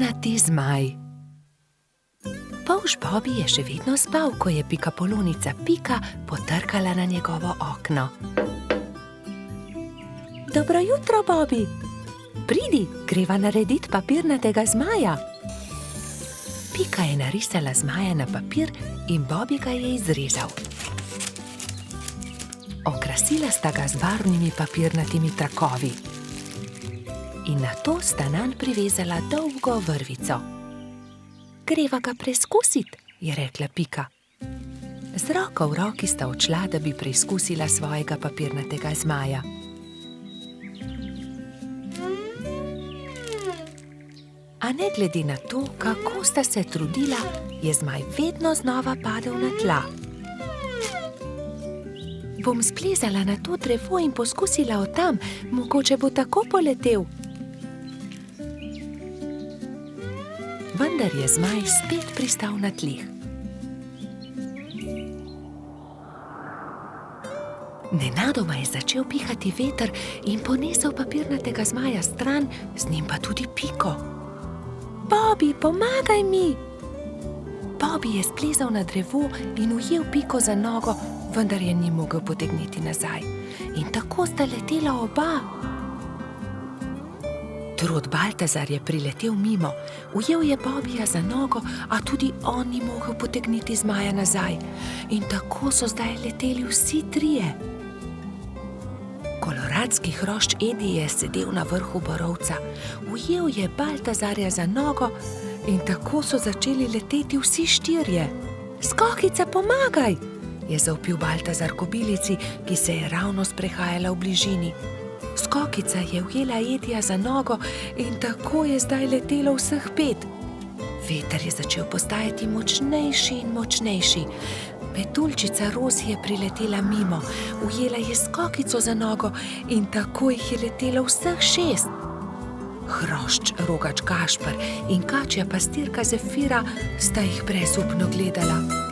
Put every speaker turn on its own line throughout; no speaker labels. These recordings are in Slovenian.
Papirnati zmaj. Polž Bobby je še vedno spal, ko je pikapolonica Pika potrkala na njegovo okno. Dobro jutro, Bobby. Pridi, greva narediti papirnatega zmaja. Pika je narisala zmaja na papir in Bobby ga je izrezal. Okrasila sta ga z barvnimi papirnatimi trakovi. In nato sta nanj privezala dolgo vrvico. Greva ga preizkusit, je rekla Pika. Z roko v roki sta odšla, da bi preizkusila svojega papirnatega zmaja. A ne glede na to, kako sta se trudila, je zmaj vedno znova padel na tla. Bom splezala na to drevo in poskusila od tam, mogoče bo tako poletel. Vendar je zmaj spet pristal na tleh. Nenadoma je začel pihati veter in ponesel papirnatega zmaja stran, z njim pa tudi Piko. Bobby, pomagaj mi! Bobby je splezal na drevo in ujel Piko za nogo, vendar je ni mogel potegniti nazaj. In tako sta letela oba. Trud Baltazar je priletel mimo, ujel je Bobbyja za nogo, a tudi on ni mogel potegniti zmaja nazaj. In tako so zdaj leteli vsi trije. Koloradski hrošč Edi je sedel na vrhu borovca, ujel je Baltazarja za nogo in tako so začeli leteti vsi štirje. Skokica, pomagaj! Je zavpil Baltazar kobilici, ki se je ravno sprehajala v bližini. Skokica je ujela Edija za nogo in tako je zdaj letelo vseh 5. Veter je začel postajati močnejši in močnejši. Metuljčica Rozi je priletela mimo, ujela je Skokico za nogo in tako jih je letelo vseh 6. Hrošč Rogač Gašper in kačja pastirka Zefira sta jih brezupno gledala.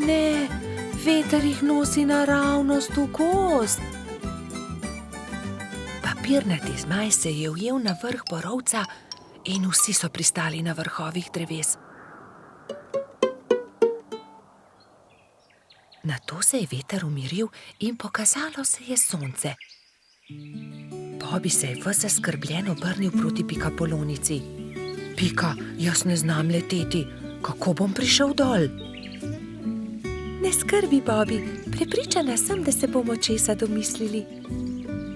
Ne, veter jih nosi naravnost v gozd. Papirnati zmaj se je ujel na vrh borovca in vsi so pristali na vrhovih dreves. Nato se je veter umiril in pokazalo se je sonce. Bobby se je ves zaskrbljen obrnil proti pikapolonici. Pika, jaz ne znam leteti, kako bom prišel dol? Ne skrbi, Bobby, prepričana sem, da se bomo česa domislili.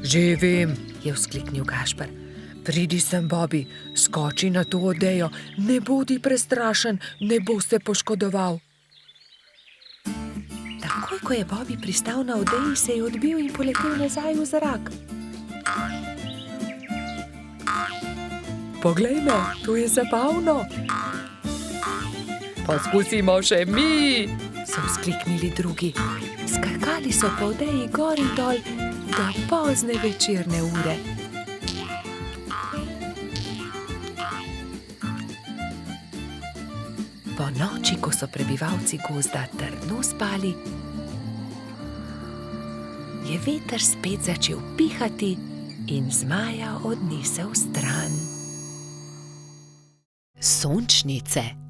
Že vem, je vzkliknil Gašper. Pridi sem, Bobby, skoči na to odejo, ne bodi prestrašen, ne bo se poškodoval. Takoj, ko je Bobby pristal na odeji, se je odbil in poletel nazaj v zrak. Poglej me, to je zabavno. Poskusimo še mi, so vzkliknili drugi. Skakali so po odeji gor in dol do pozne večerne ure. Po noči, ko so prebivalci gozda trdno spali, je veter spet začel pihati in zmaja odnesel stran. Sončnice.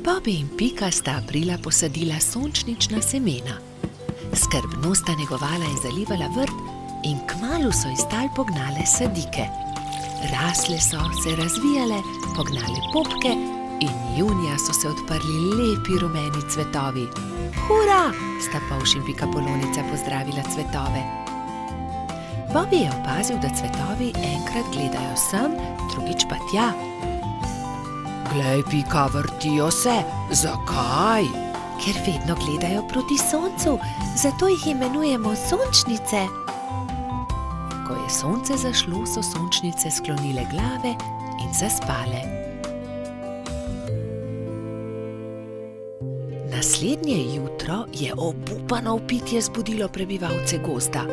Bobby in Pika sta aprila posadila sončnična semena. Skrbno sta negovala in zalivala vrt in kmalu so iz tal pognale sadike. Rasle so, se razvijale, pognale popke in junija so se odprli lepi rumeni cvetovi. Hura! Sta Polž in Pikapolonica pozdravila cvetove. Bobby je opazil, da cvetovi enkrat gledajo sem, drugič pa tja. Glej, Pika, vrtijo se. Zakaj? Ker vedno gledajo proti soncu, zato jih imenujemo sončnice. Ko je sonce zašlo, so sončnice sklonile glave in zaspale. Naslednje jutro je obupano vpitje zbudilo prebivalce gozda.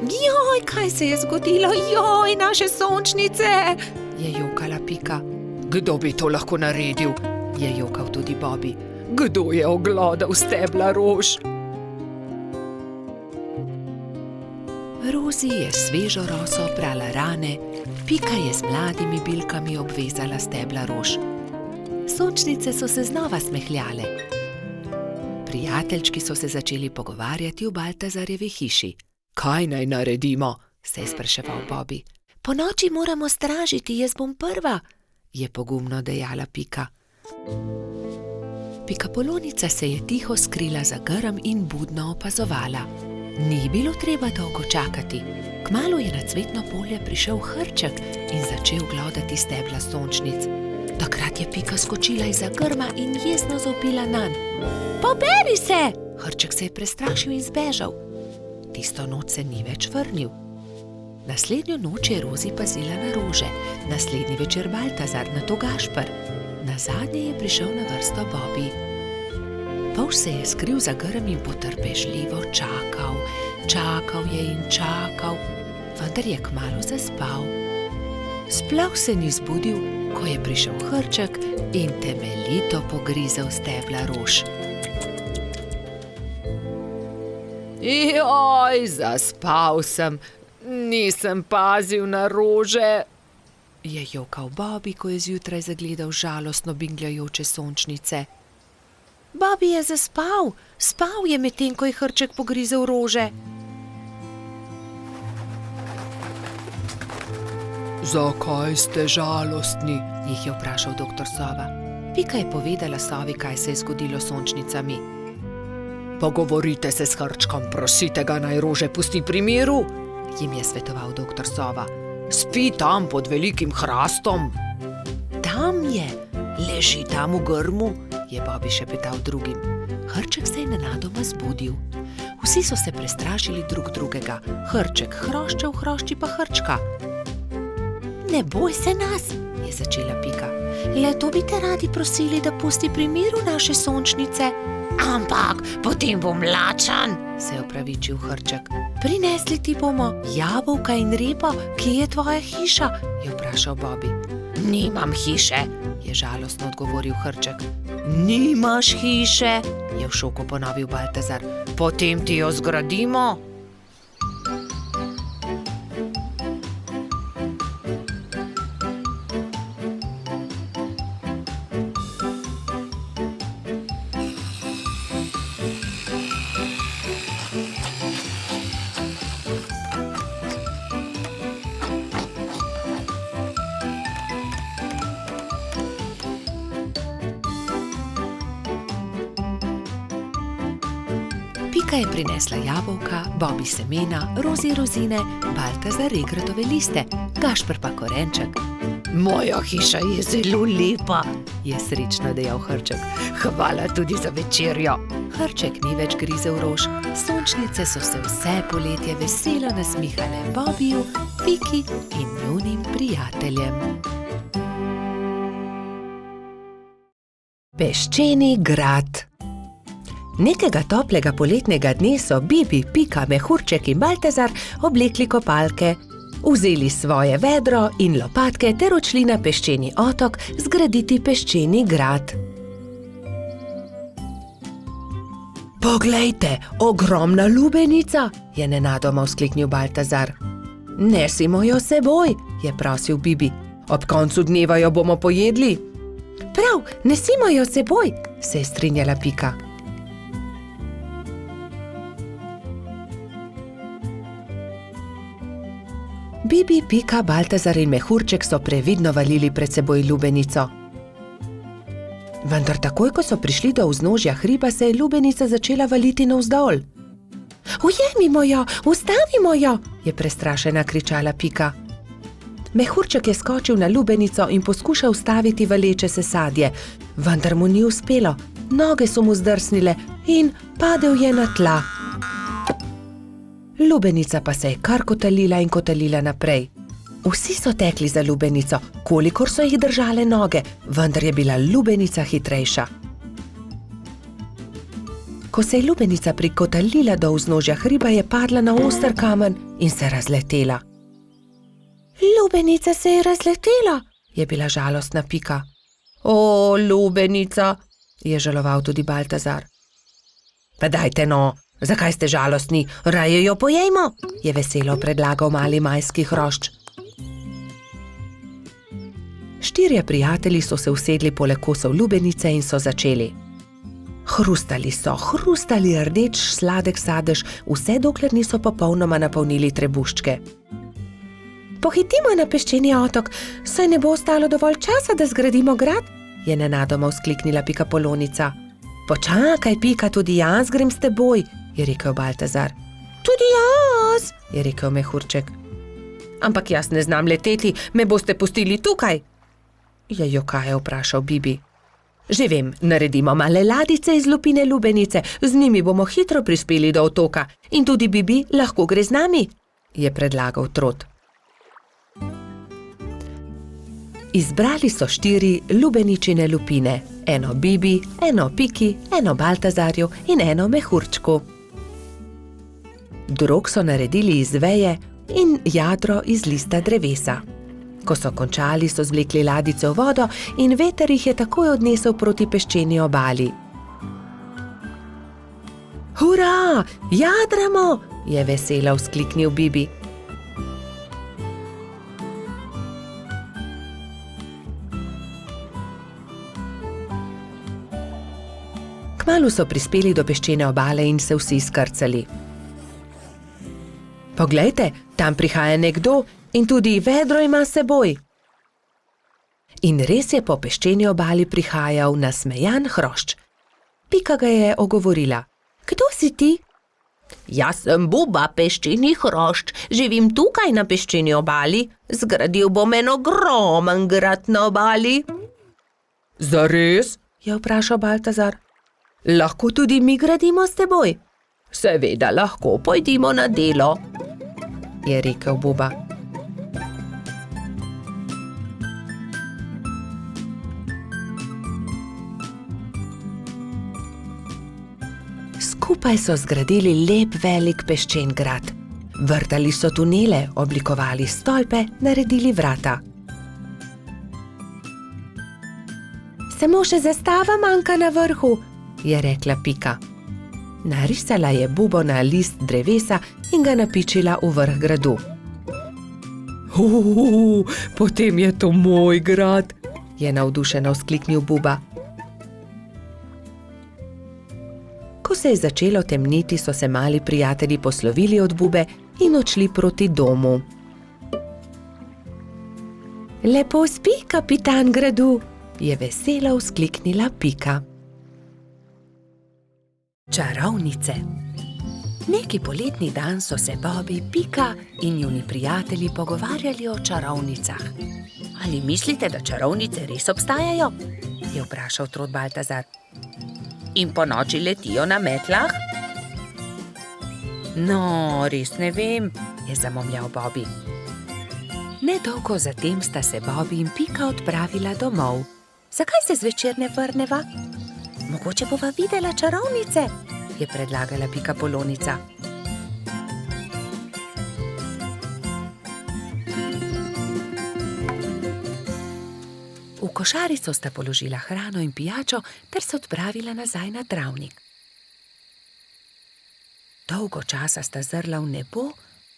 Joj, kaj se je zgodilo? Joj, naše sončnice! Je jokala Pika. Kdo bi to lahko naredil? Je jokal tudi Bobby. Kdo je oglodal stebla rož? Rozi je svežo roso oprala rane, Pika je z mladimi bilkami obvezala stebla rož. Sončnice so se znova smehljale. Prijateljčki so se začeli pogovarjati v Baltazarjevi hiši. Kaj naj naredimo? Se je spraševal Bobby. Ponoči moramo stražiti, jaz bom prva, je pogumno dejala Pika. Pikapolonica se je tiho skrila za grm in budno opazovala. Ni bilo treba dolgo čakati. Kmalu je na cvetno polje prišel Hrček in začel glodati stebla sončnic. Takrat je Pika skočila izza grma in jezno zavpila nanj. Poberi se! Hrček se je prestrašil in zbežal. Tisto noč se ni več vrnil. Naslednjo noč je Rozi pazila na rože, naslednji večer Baltazar, nato Gašper. Nazadnje je prišel na vrsto Bobby. Polž se je skril za grm in potrpežljivo čakal. Čakal je in čakal, vendar je kmalu zaspal. Sploh se ni zbudil, ko je prišel Hrček in temeljito pogrizel stebla rož. Joj, zaspal sem, nisem pazil na rože, je jokal Bobby, ko je zjutraj zagledal žalostno bingljajoče sončnice. Bobby je zaspal, spal je medtem, ko je Hrček pogrizel rože. Zakaj ste žalostni? Jih je vprašal doktor Sova. Pika je povedala Sovi, kaj se je zgodilo s sončnicami. Pogovorite se s Hrčkom, prosite ga, naj rože pusti pri miru, jim je svetoval doktor Sova. Spi tam pod velikim hrastom. Tam je, leži tam v grmu, je Bobby šepetal drugim. Hrček se je nenadoma zbudil. Vsi so se prestrašili drug drugega. Hrček hrošča v hrošči pa Hrčka. Ne boj se nas, je začela Pika. Le to bi te radi prosili, da pusti pri miru naše sončnice. Ampak potem bom lačen, se je opravičil Hrček. Prinesli ti bomo jabolka in repo, kje je tvoja hiša, je vprašal Bobby. Nimam hiše, je žalostno odgovoril Hrček. Nimaš hiše, je v šoku ponovil Baltazar. Potem ti jo zgradimo. Pika je prinesla jabolka, Bobby semena, Rozi rozine, Baltazar regratove liste, Gašper pa korenček. Moja hiša je zelo lepa, je srečno dejal Hrček. Hvala tudi za večerjo. Hrček ni več grizel rož, sončnice so se vse poletje veselo nasmihale Bobbyju, Piki in njunim prijateljem. Peščeni grad. Nekega toplega poletnega dne so Bibi, Pika, Mehurček in Baltazar oblekli kopalke, vzeli svoje vedro in lopatke ter odšli na peščeni otok zgraditi peščeni grad. Poglejte, ogromna lubenica, je nenadoma vzkliknil Baltazar. Nesimo jo s seboj, je prosil Bibi. Ob koncu dneva jo bomo pojedli. Prav, nesimo jo s seboj, se je strinjala Pika. Bibi, Pika, Baltazar in Mehurček so previdno valili pred seboj lubenico. Vendar takoj, ko so prišli do vznožja hriba, se je lubenica začela valiti navzdol. Ujemimo jo, ustavimo jo, je prestrašena kričala Pika. Mehurček je skočil na lubenico in poskušal ustaviti valeče se sadje, vendar mu ni uspelo. Noge so mu zdrsnile in padel je na tla. Lubenica pa se je kar kotalila in kotalila naprej. Vsi so tekli za lubenico, kolikor so jih držale noge, vendar je bila lubenica hitrejša. Ko se je lubenica prikotalila do vznožja hriba, je padla na oster kamen in se razletela. Lubenica se je razletela, je bila žalostna Pika. O, lubenica, je žaloval tudi Baltazar. Pa dajte no, zakaj ste žalostni, raje jo pojejmo, je veselo predlagal mali majski hrošč. Štirje prijatelji so se usedli poleg kosov lubenice in so začeli. Hrustali rdeč sladek sadež, vse dokler niso popolnoma napolnili trebuščke. Pohitimo na peščeni otok, saj ne bo ostalo dovolj časa, da zgradimo grad, je nenadoma vzkliknila Pikapolonica. Počakaj, Pika, tudi jaz grem s teboj, je rekel Baltazar. Tudi jaz, je rekel Mehurček. Ampak jaz ne znam leteti, me boste pustili tukaj, je jokaje vprašal Bibi. Že vem, naredimo male ladice iz lupine lubenice, z njimi bomo hitro prispeli do otoka in tudi Bibi lahko gre z nami, je predlagal Trot. Izbrali so 4 lubeničine lupine, eno Bibi, eno Piki, eno Baltazarju in eno Mehurčku. Drog so naredili iz veje in jadro iz lista drevesa. Ko so končali, so zvlekli ladice v vodo in veter jih je takoj odnesel proti peščeni obali. Hura, jadramo, je veselo vzkliknil Bibi. Kmalu so prispeli do peščene obale in se vsi skrcali. Poglejte, tam prihaja nekdo in tudi vedro ima s seboj. In res je po peščeni obali prihajal nasmejan hrošč. Pika ga je ogovorila. Kdo si ti? Jaz sem Buba, peščeni hrošč, živim tukaj na peščeni obali, zgradil bom en ogromen grad na obali. Zares? Je vprašal Baltazar. Lahko tudi mi gradimo s teboj? Seveda lahko, pojdimo na delo, je rekel Buba. Skupaj so zgradili lep velik peščen grad. Vrtali so tunele, oblikovali stolpe, naredili vrata. Samo še zastava manjka na vrhu, je rekla Pika. Narisala je bubo na list drevesa in ga napičila v vrh gradu. Potem je to moj grad, je navdušeno vzkliknil Buba. Ko se je začelo temniti, so se mali prijatelji poslovili od Bube in odšli proti domu. Lepo spi, kapitan gradu, je veselo vzkliknila Pika. Čarovnice. Neki poletni dan so se Bobi, Pika in njuni prijatelji pogovarjali o čarovnicah. Ali mislite, da čarovnice res obstajajo? Je vprašal Trot Baltazar. In po noči letijo na metlah? No, res ne vem, je zamomljal Bobi. Nedolgo zatem sta se Bobi in Pika odpravila domov. Zakaj se zvečer ne vrneva? Mogoče bova videla čarovnice, je predlagala Pikapolonica. V košarico sta položila hrano in pijačo ter se odpravila nazaj na travnik. Dolgo časa sta zrla v nebo,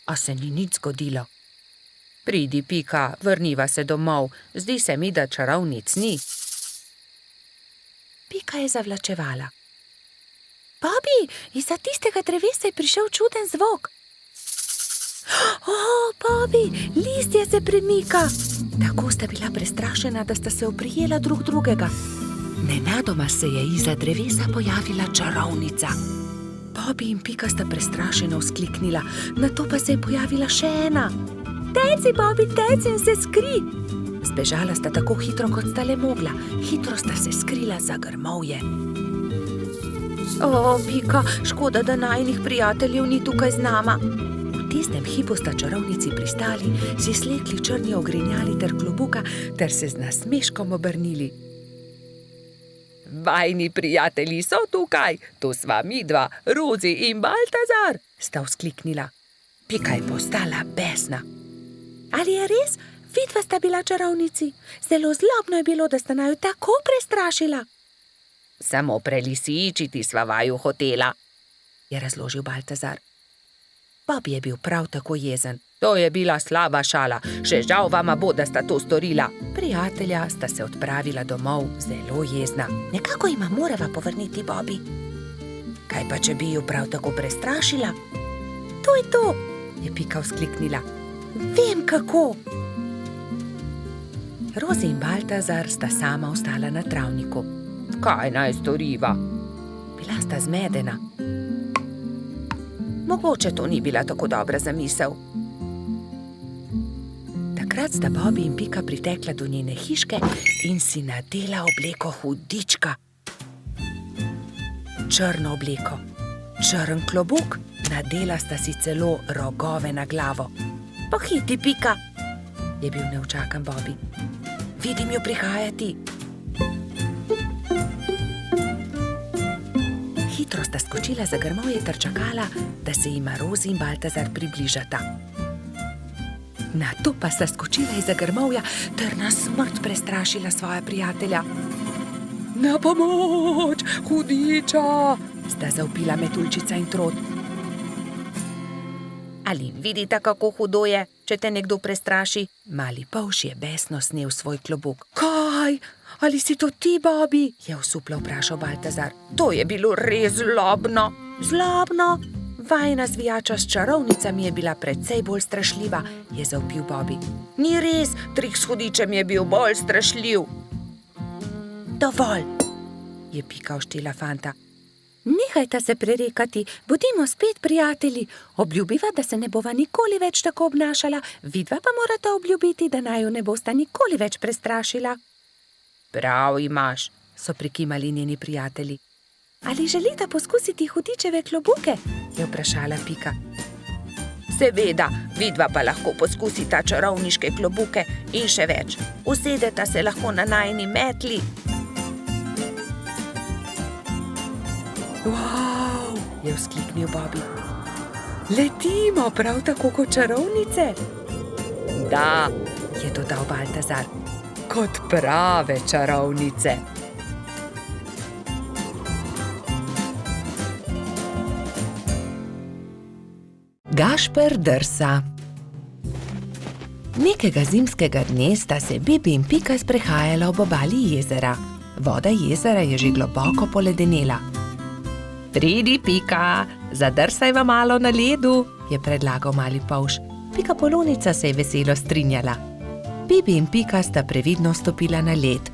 a se ni nič zgodilo. Pridi, Pika, vrniva se domov, zdi se mi, da čarovnic ni. Pika je zavlačevala. Bobi, izza tistega drevesa je prišel čuden zvok. Bobi, listje se premika. Tako sta bila prestrašena, da sta se oprijela drug drugega. Nenadoma se je izza drevesa pojavila čarovnica. Bobby in Pika sta prestrašeno vzkliknila, nato pa se je pojavila še ena. Teci, Bobby, teci in se skri! Zbežala sta tako hitro, kot sta le mogla. Hitro sta se skrila za grmovje. O, Pika, škoda, da najinih prijateljev ni tukaj z nama. V tistem hipu sta čarovnici pristali, si slekli črni ogrinjali ter klobuka ter se z nasmeškom obrnili. Vajni prijatelji so tukaj, to sva midva, Rozi in Baltazar, sta vzkliknila. Pika je postala besna. Ali je res? Vidva sta bila čarovnici. Zelo zlobno je bilo, da sta naju tako prestrašila. Samo prelisičiti sva vaju hotela, je razložil Baltazar. Bobby je bil prav tako jezen. To je bila slaba šala, še žal vama bo, da sta to storila. Prijatelja sta se odpravila domov zelo jezna. Nekako jima morava povrniti Bobby. Kaj pa, če bi ju prav tako prestrašila? To je to, je Pika vzkliknila. Vem kako. Rozi in Baltazar sta sama ostala na travniku. Kaj naj storiva? Bila sta zmedena. Mogoče to ni bila tako dobra zamisel. Takrat sta Bobby in Pika pritekla do njene hiške in si nadela obleko hudička. Črno obleko, črn klobuk, nadela sta si celo rogove na glavo. Pohiti, Pika, je bil neučakan Bobby. Vidim jo prihajati. Hitro sta skočila za grmovje ter čakala, da se jima Rozi in Baltazar približata. Nato pa sta skočila iz grmovja ter na smrt prestrašila svoja prijatelja. Na pomoč, hudiča, sta zavpila Metuljčica in Trod. Ali vidite, kako hudo je, če te nekdo prestraši? Mali polž je besno snel svoj klobuk. Kaj? Ali si to ti, Bobby? Je osuplo vprašal Baltazar. To je bilo res zlobno. Zlobno? Vajina zvijača s čarovnicami je bila precej bolj strašljiva, je zavpil Bobby. Ni res, trik s hudičem je bil bolj strašljiv. Dovolj, je Pika oštela fanta. Nehajta se prerekati, bodimo spet prijatelji. Obljubiva, da se ne bova nikoli več tako obnašala, vidva pa morata obljubiti, da naju ne bosta nikoli več prestrašila. Prav imaš, so prikimali njeni prijatelji. Ali želita poskusiti hudičeve klobuke? Je vprašala Pika. Seveda, vidva pa lahko poskusita čarovniške klobuke in še več. Usedeta se lahko na najini metli. Wow, je vzkliknil Bobby. Letimo prav tako kot čarovnice? Da, je dodal Baltazar, kot prave čarovnice. Gašper drsa. Nekega zimskega dne sta se Bibi in Pika sprehajala ob obali jezera. Voda jezera je že globoko poledenela. Pridi, Pika, zadrsajva malo na ledu, je predlagal mali polž. Pika Polonica se je veselo strinjala. Bibi in Pika sta previdno stopila na led.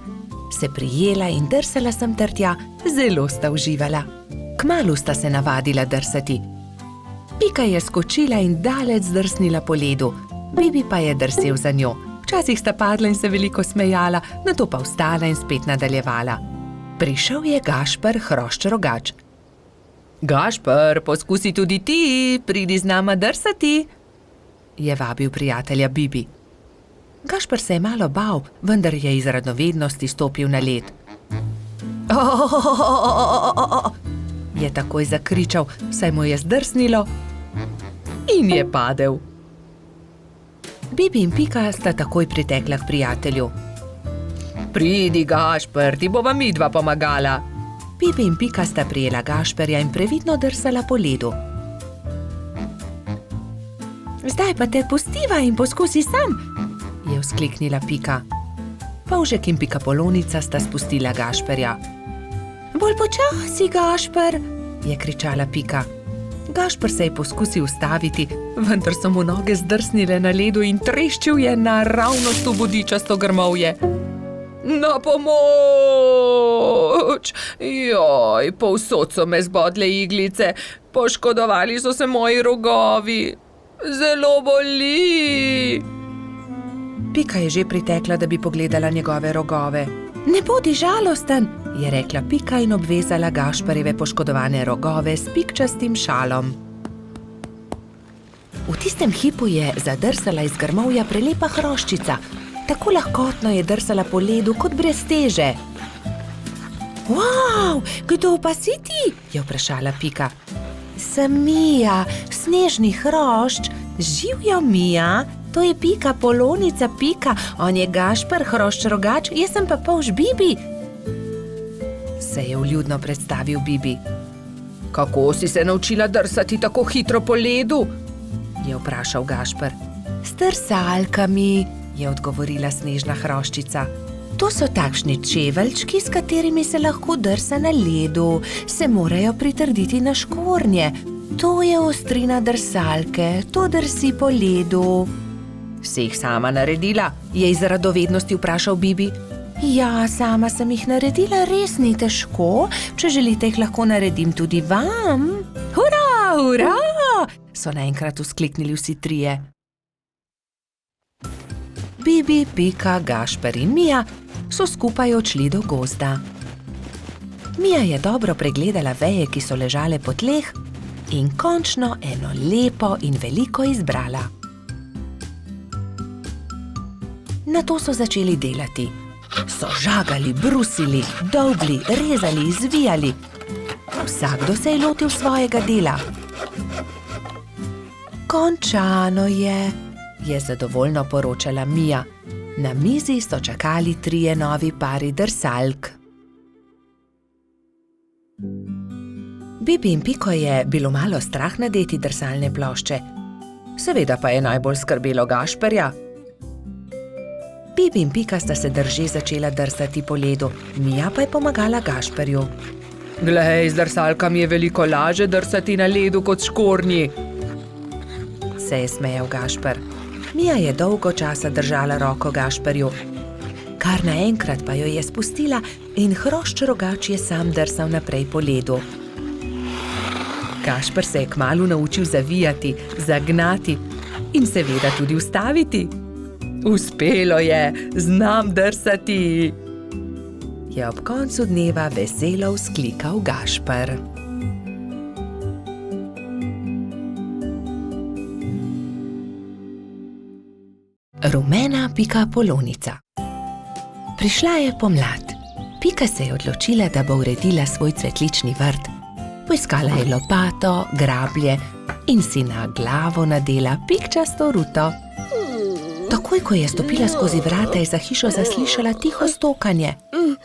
Se prijela in drsala sem ter tja, zelo sta uživala. Kmalu sta se navadila drsati. Pika je skočila in daleč zdrsnila po ledu, Bibi pa je drsel za njo. Včasih sta padla in se veliko smejala, nato pa vstala in spet nadaljevala. Prišel je Gašper Hrošč Rogač. Gašper, poskusi tudi ti, pridi z nama drsati, je vabil prijatelja Bibi. Gašper se je malo bal, vendar je iz radovednosti stopil na led. Je takoj zakričal, saj mu je zdrsnilo in je padel. Bibi in Pika sta takoj pritekla k prijatelju. Pridi, Gašper, ti bova midva pomagala. Bibi in Pika sta prijela Gašperja in previdno drsala po ledu. Zdaj pa te pustiva in poskusi sam, je vzkliknila Pika. Polžek in Pika Polonica sta spustila Gašperja. Bolj počasi, Gašper, je kričala Pika. Gašper se je poskusil ustaviti, vendar so mu noge zdrsnile na ledu in treščil je naravnost v bodičasto grmovje. Na pomoč! pomoč. Joj, povsod so me zbodle iglice, poškodovali so se moji rogovi. Zelo boli. Pika je že pritekla, da bi pogledala njegove rogove. Ne bodi žalosten, je rekla Pika in obvezala Gašperjeve poškodovane rogove s pikčastim šalom. V tistem hipu je zadrsala iz grmovja prelepa hroščica. Tako lahkotno je drsala po ledu kot brez teže. Wow, kdo pa si ti? Je vprašala Pika. Sem Mija, snežni hrošč. Živjo, Mija, to je Pika, polonica Pika. On je Gašper, hrošč rogač, jaz sem pa polž Bibi. Se je vljudno predstavil Bibi. Kako si se naučila drsati tako hitro po ledu? Je vprašal Gašper. S drsalkami, je odgovorila snežna hroščica. To so takšni čeveljčki, s katerimi se lahko drsa na ledu. Se morajo pritrditi na škornje. To je ostrina drsalke, to drsi po ledu. Si jih sama naredila? Je iz radovednosti vprašal Bibi. Ja, sama sem jih naredila, res ni težko. Če želite, jih lahko naredim tudi vam. Hurra, hurra! So naenkrat vzkliknili vsi trije. Bibi, Pika, Gašper in Mija so skupaj odšli do gozda. Mija je dobro pregledala veje, ki so ležale po tleh, in končno eno lepo in veliko izbrala. Nato so začeli delati. So žagali, brusili, dolgli, rezali, zvijali. Vsakdo se je lotil svojega dela. Končano je zadovoljno poročala Mija. Na mizi so čakali trije novi pari drsalk. Bibi in Piko je bilo malo strah nadeti drsalne plošče. Seveda pa je najbolj skrbelo Gašperja. Bibi in Pika sta se drže začela drsati po ledu, Mija pa je pomagala Gašperju. Glej, z drsalkami je veliko laže drsati na ledu kot škornji, se je smejal Gašper. Mija je dolgo časa držala roko Gašperju. Kar naenkrat pa jo je spustila in hrošč rogač je sam drsal naprej po ledu. Gašper se je kmalu naučil zavijati, zagnati in seveda tudi ustaviti. Uspelo je, znam drsati, je ob koncu dneva veselo vzklikal Gašper. Rumena Pika polonica. Prišla je pomlad. Pika se je odločila, da bo uredila svoj cvetlični vrt. Poiskala je lopato, grablje in si na glavo nadela pikčasto ruto. Takoj, ko je stopila skozi vrata, je za hišo zaslišala tiho stokanje.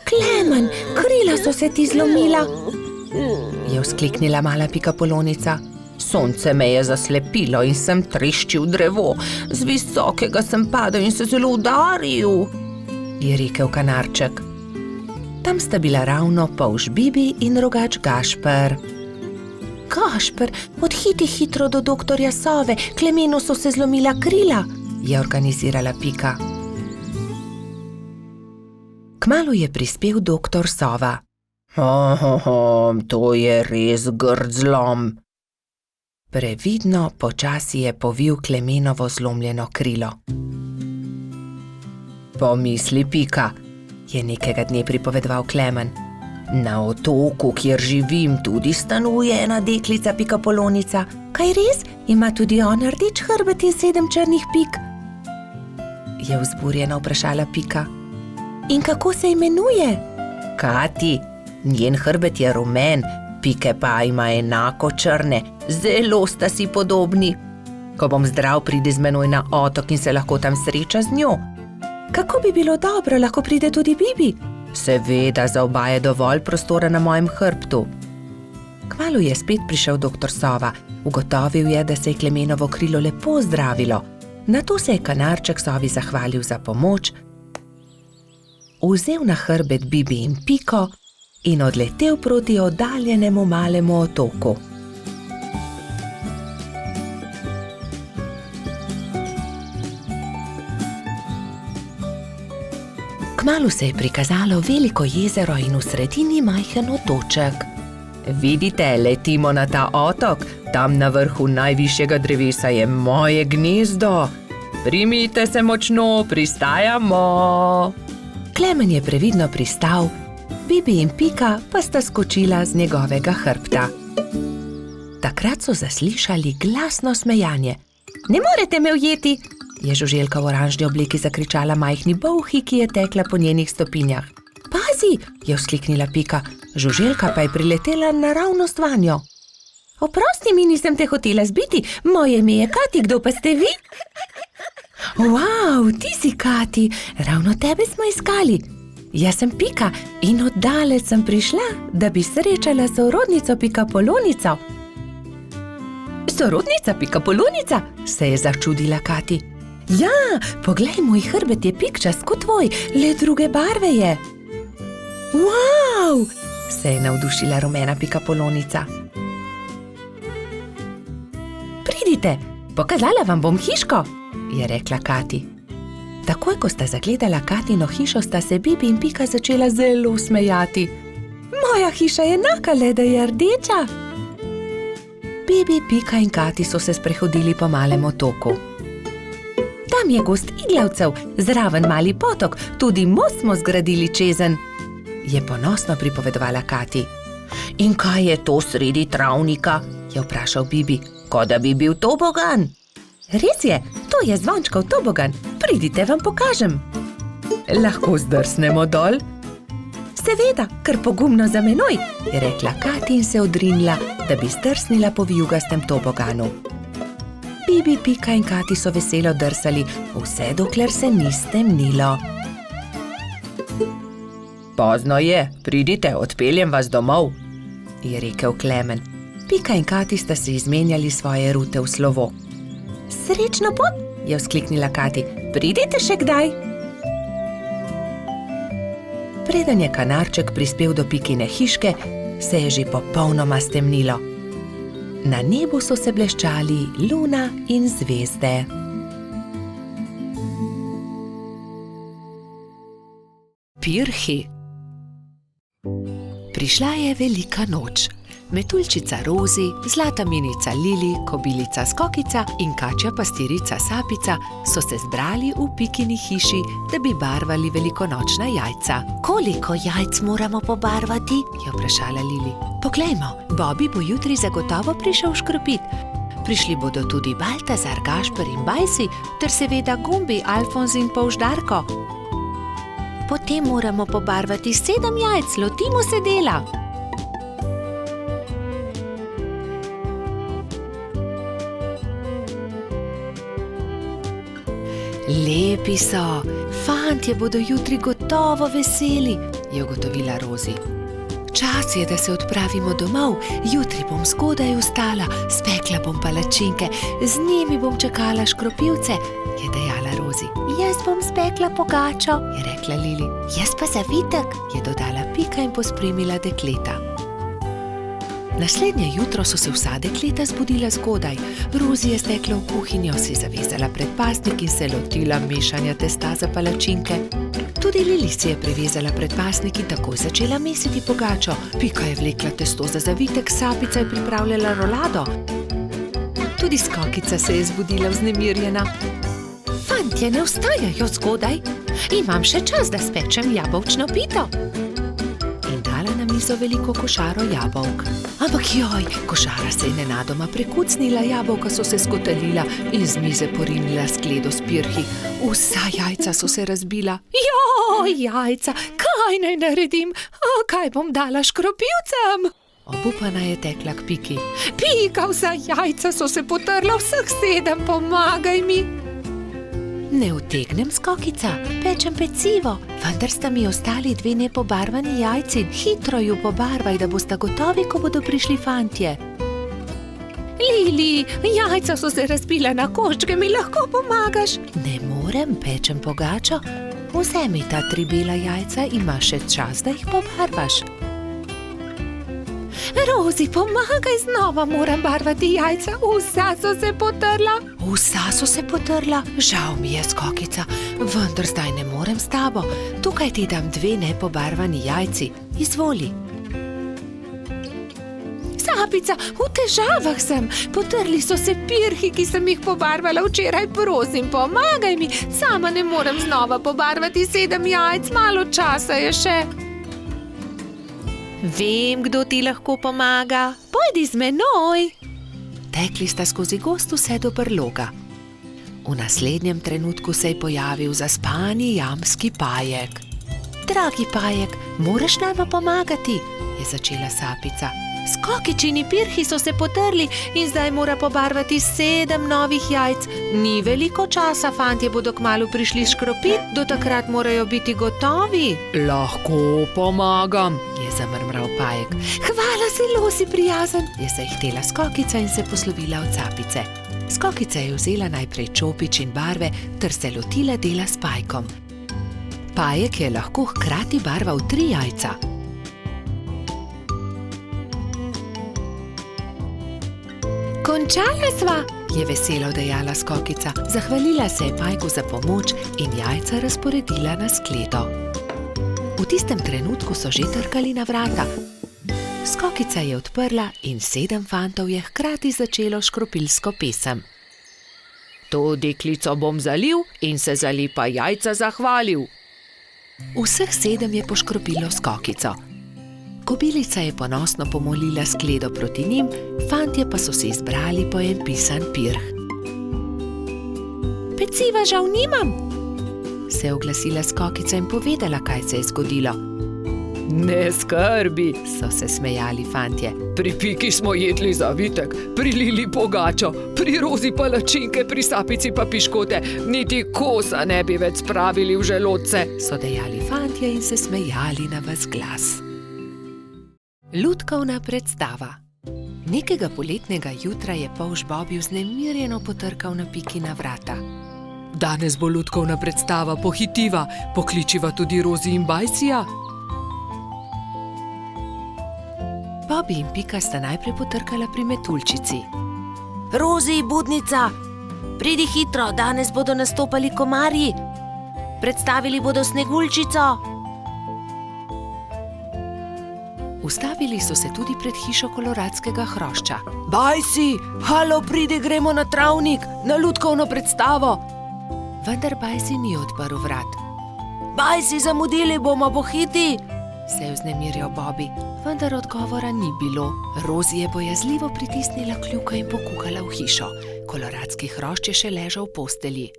Klemen, krila so se ti zlomila, je vzkliknila mala Pika polonica. Sonce me je zaslepilo in sem treščil drevo. Z visokega sem padel in se zelo udaril, je rekel kanarček. Tam sta bila ravno polž Bibi in rogač Gašper. Gašper, odhiti hitro do doktorja Sove, Klemenu so se zlomila krila, je organizirala Pika. Kmalu je prispel doktor Sova. To je res grd zlom. Previdno počasi je povil Klemenovo zlomljeno krilo. Pomisli, Pika, je nekega dne pripovedoval Klemen. Na otoku, kjer živim, tudi stanuje ena deklica Pika polonica. Kaj res? Ima tudi ona rdeč hrbet in 7 črnih pik? Je vzburjeno vprašala Pika. In kako se imenuje? Kati, njen hrbet je rumen, pike pa ima enako črne, zelo sta si podobni. Ko bom zdrav, pridi z menoj na otok in se lahko tam sreča z njo. Kako bi bilo dobro, lahko pride tudi Bibi? Seveda, za oba je dovolj prostora na mojem hrbtu. Kmalu je spet prišel doktor Sova. Ugotovil je, da se je Klemenovo krilo lepo zdravilo. Nato se je kanarček Sovi zahvalil za pomoč, vzel na hrbet Bibi in Piko in odletel proti oddaljenemu malemu otoku. Kmalu se je prikazalo veliko jezero in v sredini majhen otoček. Vidite, letimo na ta otok, tam na vrhu najvišjega drevesa je moje gnezdo. Primite se močno, pristajamo. Klemen je previdno pristal, Bibi in Pika pa sta skočila z njegovega hrbta. Takrat so zaslišali glasno smejanje. Ne morete me ujeti, je žuželka v oranžni obleki zakričala majhni bolhi, ki je tekla po njenih stopinjah. Pazi, je vzkliknila Pika, žuželka pa je priletela naravnost vanjo. Oprosti mi, nisem te hotela zbiti, moje ime je Kati, kdo pa ste vi? Wow, ti si Kati, ravno tebe smo iskali. Jaz sem Pika in od daleč sem prišla, da bi srečala sorodnico Pikapolonico. Sorodnica Pikapolonica, se je začudila Kati. Ja, poglej, moj hrbet je pikčast kot tvoj, le druge barve je. Wow, se je navdušila rumena Pikapolonica. Pridite, pokazala vam bom hiško, je rekla Kati. Takoj, ko sta zagledala Katino hišo, sta se Bibi in Pika začela zelo smejati. Moja hiša je enaka, le da je rdeča. Bibi, Pika in Kati so se sprehodili po malem otoku. Tam je gost iglavcev, zraven mali potok, tudi most smo zgradili čezenj, je ponosno pripovedovala Kati. In kaj je to sredi travnika, je vprašal Bibi, kot da bi bil tobogan. Res je, to je zvončkov tobogan, pridite, vam pokažem. Lahko zdrsnemo dol? Seveda, kar pogumno za menoj, je rekla Kati in se odrinila, da bi zdrsnila po vijugastem toboganu. Bibi, Pika in Kati so veselo drsali, vse dokler se ni stemnilo. Pozno je, pridite, odpeljem vas domov, je rekel Klemen. Pika in Kati sta se izmenjali svoje rute v slovo. Srečno pot, je vzkliknila Kati, pridite še kdaj. Preden je kanarček prispel do Pikine hiške, se je že popolnoma stemnilo. Na nebu so se bleščali luna in zvezde. Pirhi. Prišla je velika noč. Metuljčica Rozi, zlata minica Lili, kobilica Skokica in kačja pastirica Sapica so se zbrali v Pikini hiši, da bi barvali velikonočna jajca. Koliko jajc moramo pobarvati? Je vprašala Lili. Poglejmo, Bobby bo jutri zagotovo prišel škropit. Prišli bodo tudi Baltazar, Gašper in Bajsi, ter seveda Gumbi, Alfonz in Polždarko. Potem moramo pobarvati 7 jajc, lotimo se dela. Lepi so, fantje bodo jutri gotovo veseli, je ugotovila Rozi. Čas je, da se odpravimo domov, jutri bom zgodaj vstala, spekla bom palačinke, z njimi bom čakala škropivce, je dejala Rozi. Jaz bom spekla pogačo, je rekla Lili. Jaz pa zavitek, je dodala Pika in pospremila dekleta. Naslednje jutro so se vsa dekleta zbudila zgodaj. Rozi je stekla v kuhinjo, si zavezala predpasnik in se lotila mešanja testa za palačinke. Tudi Lili si je prevezala predpasnik in takoj začela mesiti pogačo. Pika je vlekla testo za zavitek, Sapica je pripravljala rolado. Tudi Skokica se je zbudila vznemirjena. Fantje ne vstajajo zgodaj, imam še čas, da spečem jabolčno pito. In dala na mizo veliko košaro jabolk. Ampak joj, košara se je nenadoma prekucnila, jabolka so se skotalila in z mize porinila skledo s pirhi. Vsa jajca so se razbila. Joj, jajca, kaj naj naredim? Kaj bom dala škropivcem? Obupana je tekla k Piki. Pika, vsa jajca so se potrla, vseh 7, pomagaj mi. Ne utegnem, Skokica, pečem pecivo, vendar sta mi ostali 2 nepobarvani jajci. Hitro ju pobarvaj, da bosta gotovi, ko bodo prišli fantje. Lili, jajca so se razbila na koščke, mi lahko pomagaš? Ne morem, pečem pogačo. Vzemi ta 3 bela jajca, imaš še čas, da jih pobarvaš. Rozi, pomagaj, znova moram barvati jajca, vsa so se potrla. Vsa so se potrla? Žal mi je, Skokica, vendar zdaj ne morem s tabo. Tukaj ti dam 2 nepobarvani jajci. Izvoli. Sapica, v težavah sem. Potrli so se pirhi, ki sem jih pobarvala včeraj. Prosim, pomagaj mi. Sama ne morem znova pobarvati 7 jajc, malo časa je še. Vem, kdo ti lahko pomaga. Pojdi z menoj. Tekli sta skozi gozd vse do brloga. V naslednjem trenutku se je pojavil zaspani jamski Pajek. Dragi Pajek, moraš nama pomagati, je začela Sapica. Skokičini pirhi so se potrli in zdaj mora pobarvati 7 novih jajc. Ni veliko časa, fantje bodo kmalu prišli škropit, do takrat morajo biti gotovi. Lahko pomagam, je zamrmral Pajek. Hvala, zelo si prijazen, je zahtela Skokica in se poslovila od Sapice. Skokica je vzela najprej čopič in barve ter se lotila dela s Pajkom. Pajek je lahko hkrati barval 3 jajca. Končala sva, je veselo dejala Skokica. Zahvalila se je Pajku za pomoč in jajca razporedila na skledo. V tistem trenutku so že trkali na vrata. Skokica je odprla in 7 fantov je hkrati začelo škropilsko pesem. To deklico bom zalil in se za lepa jajca zahvalil. Vseh 7 je poškropilo Skokico. Kobilica je ponosno pomolila skledo proti njim, fantje pa so se izbrali po en pisan pirh. Peciva žal nimam, se je oglasila Skokica in povedala, kaj se je zgodilo. Ne skrbi, so se smejali fantje. Pri Piki smo jedli zavitek, pri Lili pogačo, pri Rozi palačinke, pri Sapici pa piškote, niti kosa ne bi več spravili v želodce, so dejali fantje in se smejali na ves glas. Lutkovna predstava. Nekega poletnega jutra je polž Bobi vznemirjeno potrkal na Pikina vrata. Danes bo lutkovna predstava, pohitiva, pokličiva tudi Rozi in Bajsija. Bobi in Pika sta najprej potrkala pri metuljčici. Rozi, budnica, pridi hitro, danes bodo nastopali komarji. Predstavili bodo Sneguljčico. Ustavili so se tudi pred hišo koloradskega hrošča. Bajsi, halo, pridi, gremo na travnik, na lutkovno predstavo. Vendar Bajsi ni odprl vrat. Bajsi, zamudili bomo, pohiti, se je vznemirjal Bobi, vendar odgovora ni bilo. Rozi je bojazljivo pritisnila kljuko in pokukala v hišo. Koloradski hrošč je še ležal v postelji.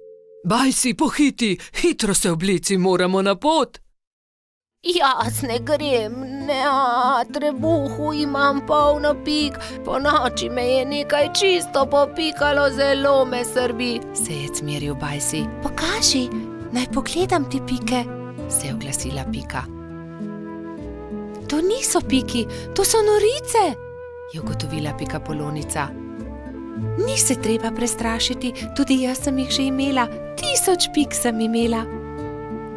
Bajsi, pohiti, hitro se oblici, moramo na pot. Jaz ne grem, ne, trebuhu imam polno pik, po noči me je nekaj čisto popikalo, zelo me srbi, se je cmeril Bajsi. Pokaži, naj pogledam ti pike, se je oglasila Pika. To niso piki, to so norice, je ugotovila Pikapolonica. Ni se treba prestrašiti, tudi jaz sem jih že imela, 1000 pik sem imela.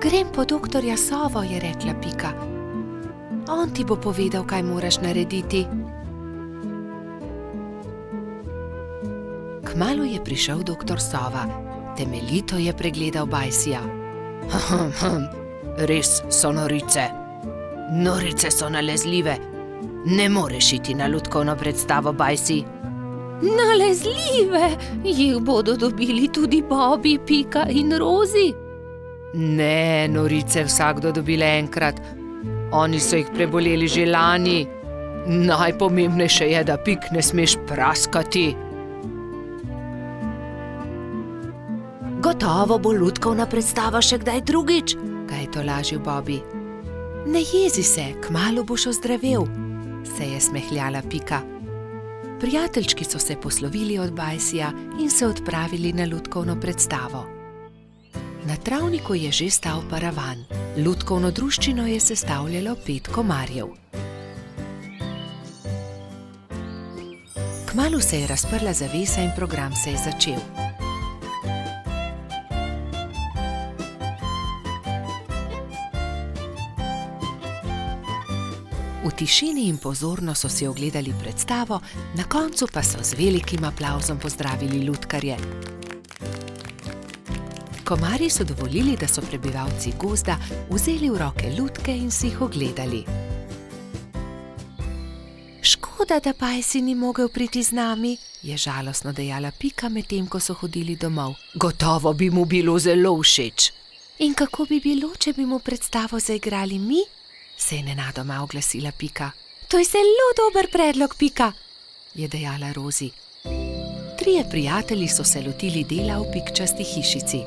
Grem po doktorja Sovo, je rekla Pika. On ti bo povedal, kaj moraš narediti. Kmalu je prišel doktor Sova. Temeljito je pregledal Bajsija. Res so norice. Norice so nalezljive. Ne moreš iti na lutkovno predstavo, Bajsi. Nalezljive? Jih bodo dobili tudi Bobi, Pika in Rozi? Ne, norice vsakdo dobile enkrat. Oni so jih preboleli že lani. Najpomembnejše je, da Pik ne smeš praskati. Gotovo bo lutkovna predstava še kdaj drugič, ga je tolažil Bobi. Ne jezi se, kmalu boš ozdravel, se je smehljala Pika. Prijateljčki so se poslovili od Bajsija in se odpravili na lutkovno predstavo. Na travniku je že stal paravan. Lutkovno druščino je sestavljalo 5 komarjev. Kmalu se je razprla zavesa in program se je začel. V tišini in pozorno so si ogledali predstavo, na koncu pa so z velikim aplavzom pozdravili lutkarje. Komarji so dovolili, da so prebivalci gozda vzeli v roke lutke in si jih ogledali. Škoda, da Pajsi ni mogel priti z nami, je žalostno dejala Pika, medtem ko so hodili domov. Gotovo bi mu bilo zelo všeč. In kako bi bilo, če bi mu predstavo zaigrali mi? Se je nenadoma oglasila Pika. To je zelo dober predlog, Pika, je dejala Rozi. 3 prijatelji so se lotili dela v pikčasti hišici.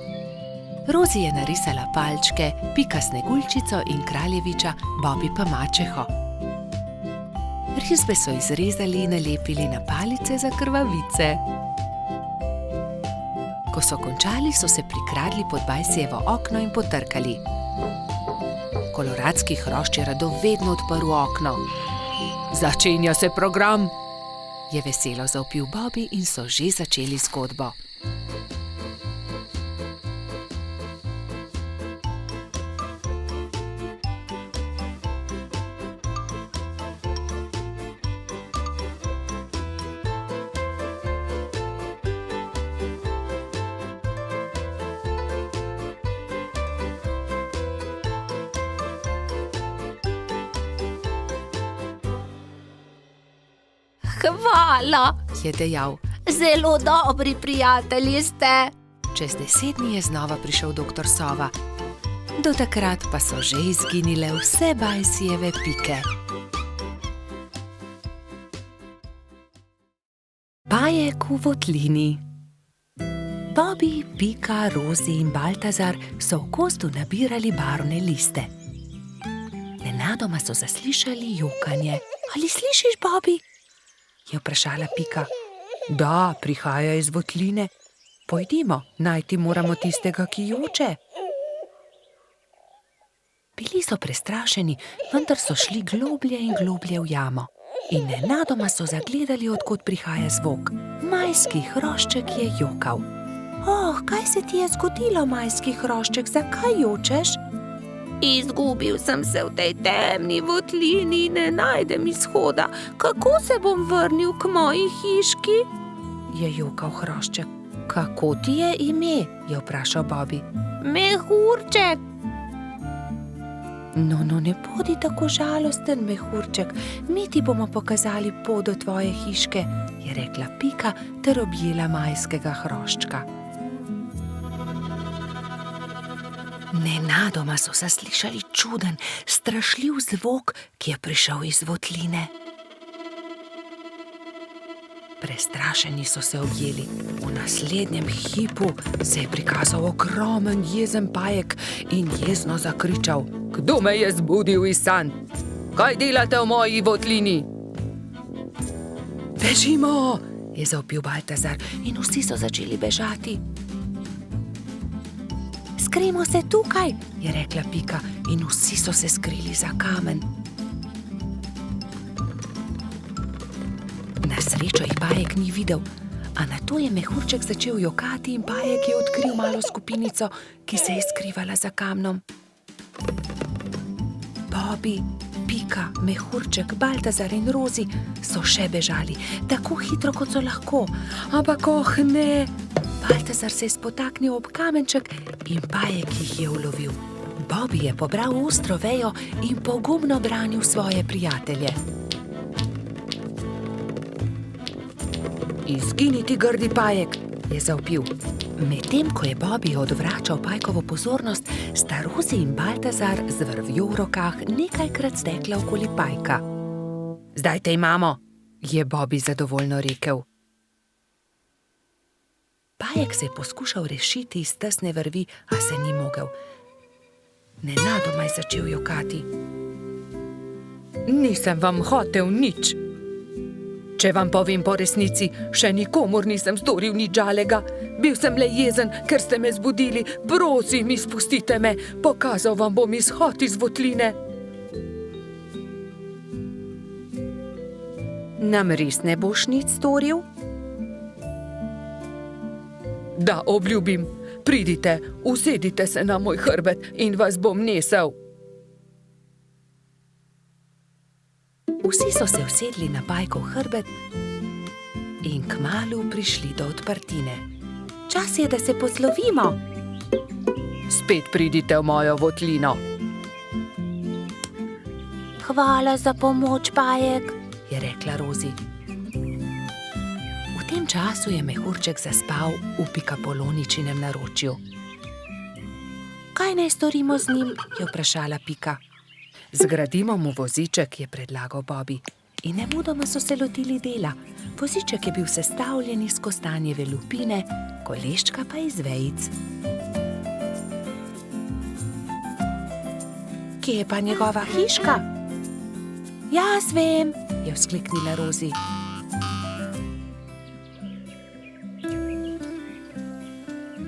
Rozi je narisala palčke, Pika Sneguljčico in kraljeviča, Bobi pa mačeho. Risbe so izrezali in nalepili na palice za krvavice. Ko so končali, so se prikradli pod Bajsijevo okno in potrkali. Koloradski hrošč je rado vedno odprl okno. Začenja se program, je veselo zavpil Bobi in so že začeli zgodbo. Hvala, je dejal. Zelo dobri prijatelji ste. Čez 10 dni je znova prišel doktor Sova. Do takrat pa so že izginile vse Bajsijeve pike. Pajek v votlini. Bobi, Pika, Rozi in Baltazar so v gozdu nabirali barvne liste. Nenadoma so zaslišali jokanje. Ali slišiš, Bobi? Je vprašala Pika. Da, prihaja iz votline. Pojdimo, najti moramo tistega, ki joče. Bili so prestrašeni, vendar so šli globlje in globlje v jamo. In nenadoma so zagledali, od kod prihaja zvok. Majski hrošček je jokal. Oh, kaj se ti je zgodilo, majski hrošček, zakaj jočeš? Izgubil sem se v tej temni votlini in ne najdem izhoda. Kako se bom vrnil k moji hiški? Je jokal hrošček. Kako ti je ime? Je vprašal Bobi. Mehurček. No, ne bodi tako žalosten, Mehurček. Mi ti bomo pokazali pot do tvoje hiške, je rekla Pika ter objela majskega hroščka. Nenadoma so zaslišali čuden, strašljiv zvok, ki je prišel iz votline. Prestrašeni so se objeli. V naslednjem hipu se je prikazal ogromen jezen pajek in jezno zakričal. Kdo me je zbudil iz sanj? Kaj delate v moji votlini? Bežimo, je zavpil Baltazar in vsi so začeli bežati. Skrimo se tukaj, je rekla Pika in vsi so se skrili za kamen. Na srečo jih pajek ni videl, a nato je Mehurček začel jokati in pajek je odkril malo skupinico, ki se je skrivala za kamnom. Bobi, Pika, Mehurček, Baltazar in Rozi so še bežali, tako hitro, kot so lahko. Ampak ne! Baltazar se je spotaknil ob kamenček in pajek jih je ulovil. Bobi je pobral ostro vejo in pogumno branil svoje prijatelje. Izgini ti, grdi pajek, je zavpil. Medtem ko je Bobi odvračal pajkovo pozornost, sta Rozi in Baltazar z vrvjo v rokah nekajkrat stekla okoli pajka. Zdaj te imamo, je Bobi zadovoljno rekel. Pajek se je poskušal rešiti iz tesne vrvi, a se ni mogel. Nenadoma je začel jokati. Nisem vam hotel nič. Če vam povem po resnici, še nikomur nisem storil nič žalega. Bil sem le jezen, ker ste me zbudili. Prosim, izpustite me, pokazal vam bom izhod iz votline. Nam res ne boš nič storil? Da, obljubim. Pridite, usedite se na moj hrbet in vas bom nesel. Vsi so se usedli na bajkov hrbet in kmalu prišli do odprtine. Čas je, da se poslovimo. Spet pridite v mojo votlino. Hvala za pomoč, bajek, je rekla Rozi. V tem času je mehurček zaspal v Pikapoloničinem naročju. Kaj naj storimo z njim, je vprašala Pika. Zgradimo mu voziček, je predlagal Bobby. In nemudoma so se lotili dela. Voziček je bil sestavljen iz kostanjeve lupine, koleščka pa iz vejic. Kje je pa njegova hiška? Jaz vem, je vzkliknila Rozi.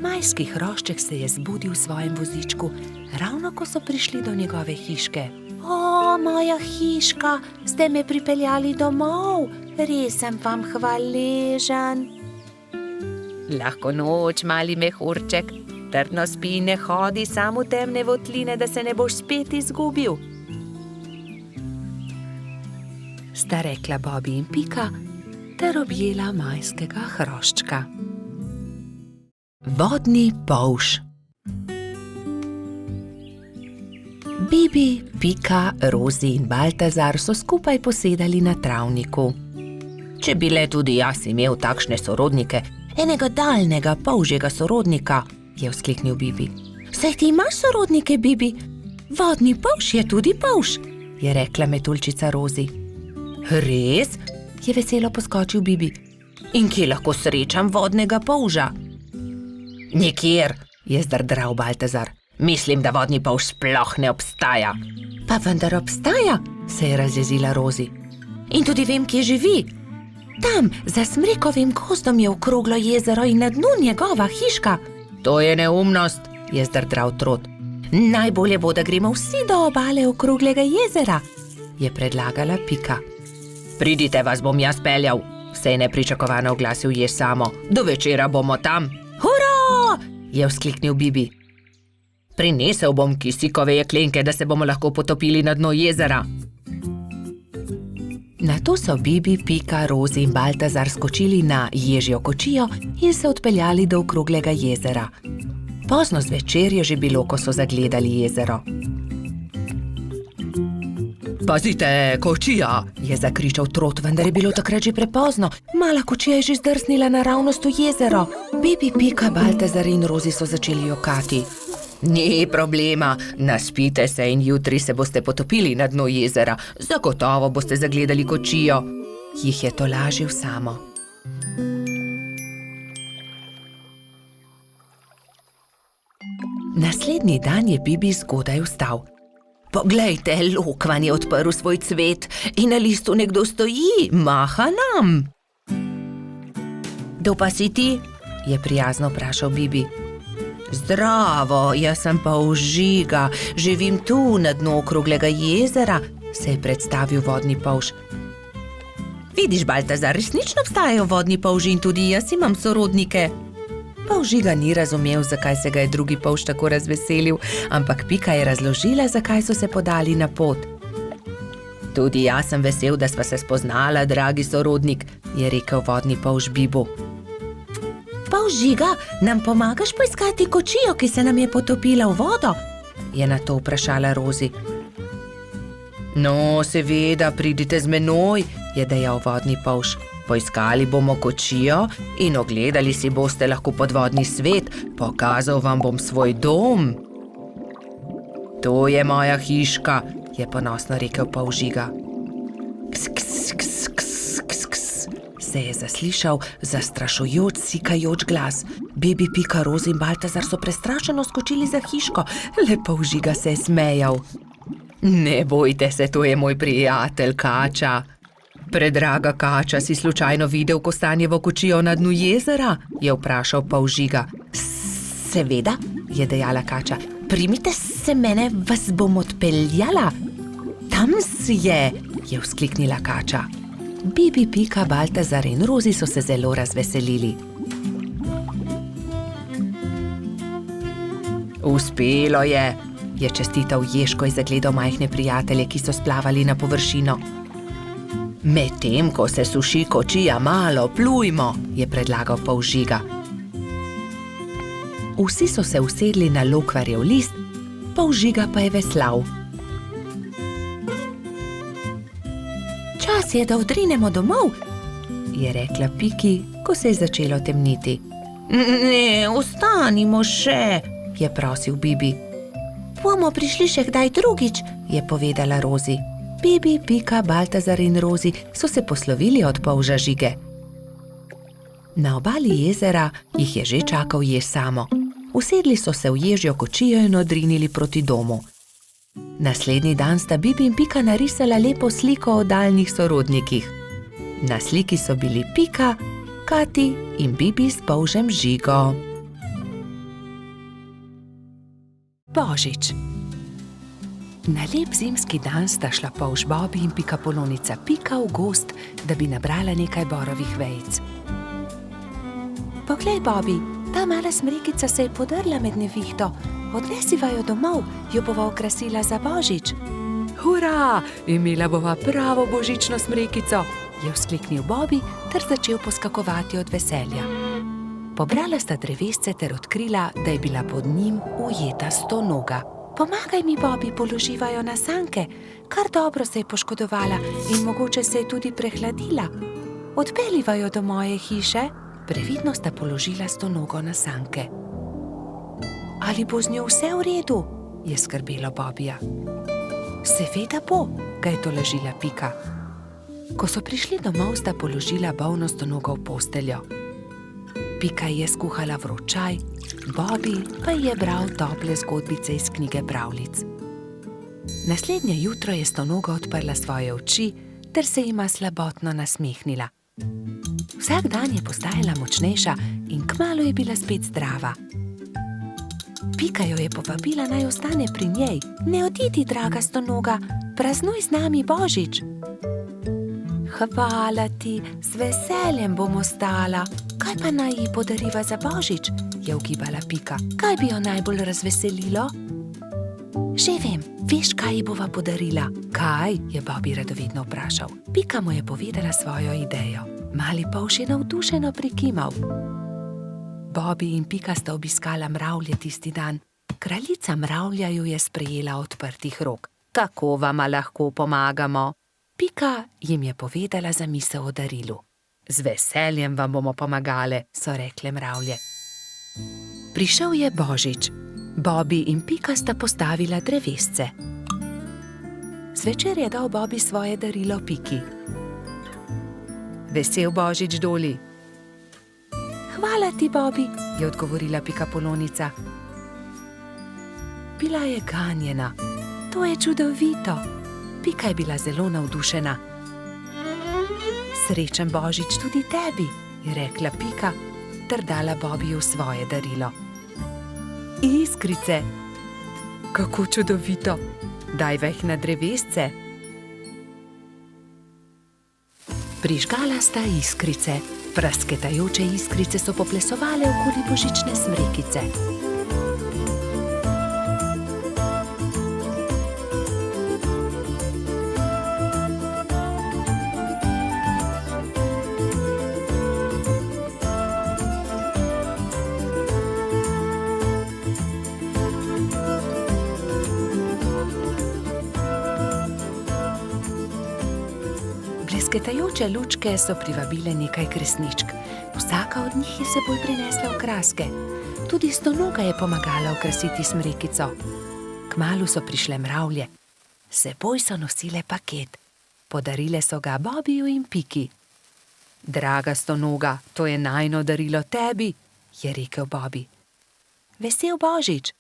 Majski hrošček se je zbudil v svojem vozičku, ravno ko so prišli do njegove hiške. O, moja hiška, ste me pripeljali domov, res sem vam hvaležen. Lahko noč, mali mehurček, trdno spi in ne hodi samo v temne votline, da se ne boš spet izgubil. Sta rekla Bobby in Pika ter objela majskega hroščka. Vodni polž. Bibi, Pika, Rozi in Baltazar so skupaj posedali na travniku. Če bi le tudi jaz imel takšne sorodnike, enega daljnega polžjega sorodnika, je vzkliknil Bibi. Saj ti imaš sorodnike, Bibi? Vodni polž je tudi polž, je rekla metuljčica Rozi. Res? Je veselo poskočil Bibi. In kje lahko srečam vodnega polža? Nikjer, je zdrdral Baltazar. Mislim, da vodni polž sploh ne obstaja. Pa vendar obstaja, se je razjezila Rozi. In tudi vem, kje živi. Tam, za smrekovim gozdom je okroglo jezero in na dnu njegova hiška. To je neumnost, je zdrdral Trot. Najbolje bo, da gremo vsi do obale okroglega jezera, je predlagala Pika. Pridite, vas bom jaz peljal, se je nepričakovano oglasil Jež Samo. Do večera bomo tam. Hurra, je vzkliknil Bibi. Prinesel bom kisikove jeklenke, da se bomo lahko potopili na dno jezera. Nato so Bibi, Pika, Rozi in Baltazar skočili na ježjo kočijo in se odpeljali do okroglega jezera. Pozno zvečer je že bilo, ko so zagledali jezero. Pazite, kočija, je zakričal Trot, vendar je bilo takrat že prepozno. Mala kočija je že zdrsnila naravnost v jezero. Bibi, Pika, Baltazar in Rozi so začeli jokati. Ni problema, naspite se in jutri se boste potopili na dno jezera. Zagotovo boste zagledali kočijo, jih je tolažil Samo. Naslednji dan je Bibi zgodaj vstal. Poglejte, lokvan je odprl svoj cvet in na listu nekdo stoji, maha nam. Kdo pa si ti? Je prijazno vprašal Bibi. Zdravo, jaz sem polž Žiga, živim tu na dnu okroglega jezera, se je predstavil vodni polž. Vidiš, Baltazar, resnično obstajajo vodni polži in tudi jaz imam sorodnike. Polž Žiga ni razumel, zakaj se ga je drugi polž tako razveselil, ampak Pika je razložila, zakaj so se podali na pot. Tudi jaz sem vesel, da sva se spoznala, dragi sorodnik, je rekel vodni polž Bibu. Polž Žiga, nam pomagaš poiskati kočijo, ki se nam je potopila v vodo? Je nato vprašala Rozi. No, seveda, pridite z menoj, je dejal vodni polž. Poiskali bomo kočijo in ogledali si boste lahko podvodni svet, pokazal vam bom svoj dom. To je moja hiška, je ponosno rekel polž Žiga. Ks, ks, ks, ks, ks, ks, se je zaslišal zastrašujoč sikajoč glas. Bibi, Pika, Rozi in Baltazar so prestrašeno skočili za hiško, le polž Žiga se je smejal. Ne bojte se, to je moj prijatelj Kača. Predraga Kača, si slučajno videl kostanjevo kočijo na dnu jezera? Je vprašal polž Žiga. Seveda, je dejala Kača. Primite se mene, vas bom odpeljala. Tam je vzkliknila Kača. Bibi, Pika, Baltazar in Rozi so se zelo razveselili. Uspelo je čestital Jež, ko je zagledal majhne prijatelje, ki so splavali na površino. Medtem, ko se suši kočija, malo plujmo, je predlagal Polžiga. Vsi so se usedli na lokvarjev list, Polžiga pa je veslal. Čas je, da odrinemo domov, je rekla Piki, ko se je začelo temniti. Ne, ostanimo še, je prosil Bibi. Bomo prišli še kdaj drugič, je povedala Rozi. Bibi, Pika, Baltazar in Rozi so se poslovili od polža Žige. Na obali jezera jih je že čakal jež Samo. Usedli so se v ježjo kočijo in odrinili proti domu. Naslednji dan sta Bibi in Pika narisala lepo sliko o daljnih sorodnikih. Na sliki so bili Pika, Kati in Bibi s polžem Žigo. Božič. Na lep zimski dan sta šla polž Bobi in pikapolonica Pika v gozd, da bi nabrala nekaj borovih vejic. Poglej, Bobi, ta mala smrekica se je podrla med nevihto. Odnesiva jo domov, jo bova okrasila za Božič. Hura, imela bova pravo božično smrekico, je vzkliknil Bobi ter začel poskakovati od veselja. Pobrala sta drevesce ter odkrila, da je bila pod njim ujeta stonoga. Pomagaj mi, Bobi, položiva jo na sanke. Kar dobro se je poškodovala in mogoče se je tudi prehladila. Odpeljiva jo do moje hiše. Previdno sta položila stonogo na sanke. Ali bo z njo vse v redu? Je skrbelo Bobija. Seveda bo, ga je tolažila Pika. Ko so prišli domov, sta položila bolno stonogo v posteljo. Pika je skuhala vroč čaj, Bobi pa je bral tople zgodbice iz knjige pravljic. Naslednje jutro je stonoga odprla svoje oči ter se jima slabotno nasmehnila. Vsak dan je postajala močnejša in kmalu je bila spet zdrava. Pika jo je povabila, naj ostane pri njej. Ne odidi, draga stonoga, praznuj z nami Božič. Hvala ti, z veseljem bom ostala. Kaj pa naj ji podariva za Božič? Je ugibala Pika. Kaj bi jo najbolj razveselilo? Že vem, veš, kaj ji bova podarila? Kaj? Je Bobi radovedno vprašal. Pika mu je povedala svojo idejo. Mali polž je navdušeno prikimal. Bobi in Pika sta obiskala mravlje tisti dan. Kraljica mravlja ju je sprejela odprtih rok. Kako vama lahko pomagamo? Pika jim je povedala zamisel o darilu. Z veseljem vam bomo pomagale, so rekle mravlje. Prišel je Božič. Bobi in Pika sta postavila drevesce. Zvečer je dal Bobi svoje darilo Piki. Vesel Božič, Doli. Hvala ti, Bobi, je odgovorila pikapolonica. Bila je ganjena. To je čudovito. Pika je bila zelo navdušena. Srečen Božič tudi tebi, je rekla Pika ter dala Bobiju svoje darilo. Iskrice. Kako čudovito. Daj veh na drevesce. Prižgala sta iskrice. Prasketajoče iskrice so poplesovale okoli božične smrekice. Blesketajoče lučke so privabile nekaj kresničk. Vsaka od njih je s seboj prinesla okraske. Tudi stonoga je pomagala okrasiti smrekico. Kmalu so prišle mravlje. S seboj so nosile paket. Podarile so ga Bobiju in Piki. Draga stonoga, to je najino darilo tebi, je rekel Bobi. Vesel Božič.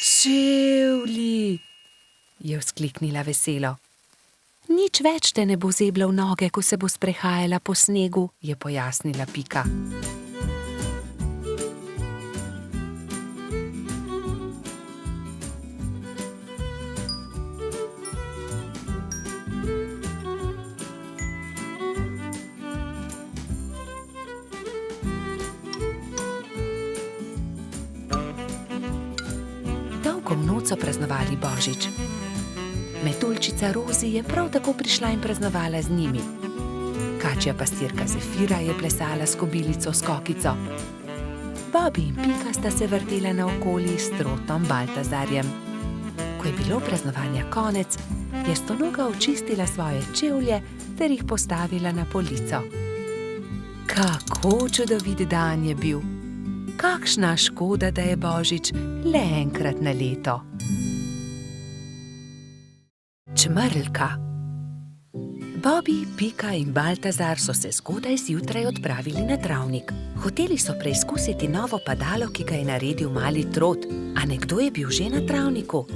Čevlji, je vzkliknila veselo. Nič več te ne bo zebla v noge, ko se bo sprehajala po snegu, je pojasnila Pika. Dolgo noč so praznovali Božič. Metuljčica Rozi je prav tako prišla in praznovala z njimi. Kačja pastirka Zefira je plesala s kobilico Skokico. Bobby in Pika sta se vrtela naokoli s trotom Baltazarjem. Ko je bilo praznovanja konec, je Stonoga očistila svoje čevlje ter jih postavila na polico. Kako čudovit dan je bil! Kakšna škoda, da je Božič le enkrat na leto. Čmrlka. Bobby, Pika in Baltazar so se zgodaj zjutraj odpravili na travnik. Hoteli so preizkusiti novo padalo, ki ga je naredil mali trot, a nekdo je bil že na travniku.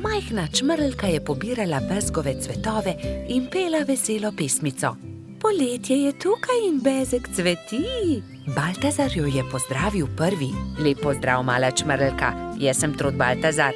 Majhna čmrlka je pobirala bezgove cvetove in pela veselo pesmico. Poletje je tukaj in bezeg cveti. Baltazar jo je pozdravil prvi. Lep pozdrav, mala čmrlka, jaz sem trot Baltazar.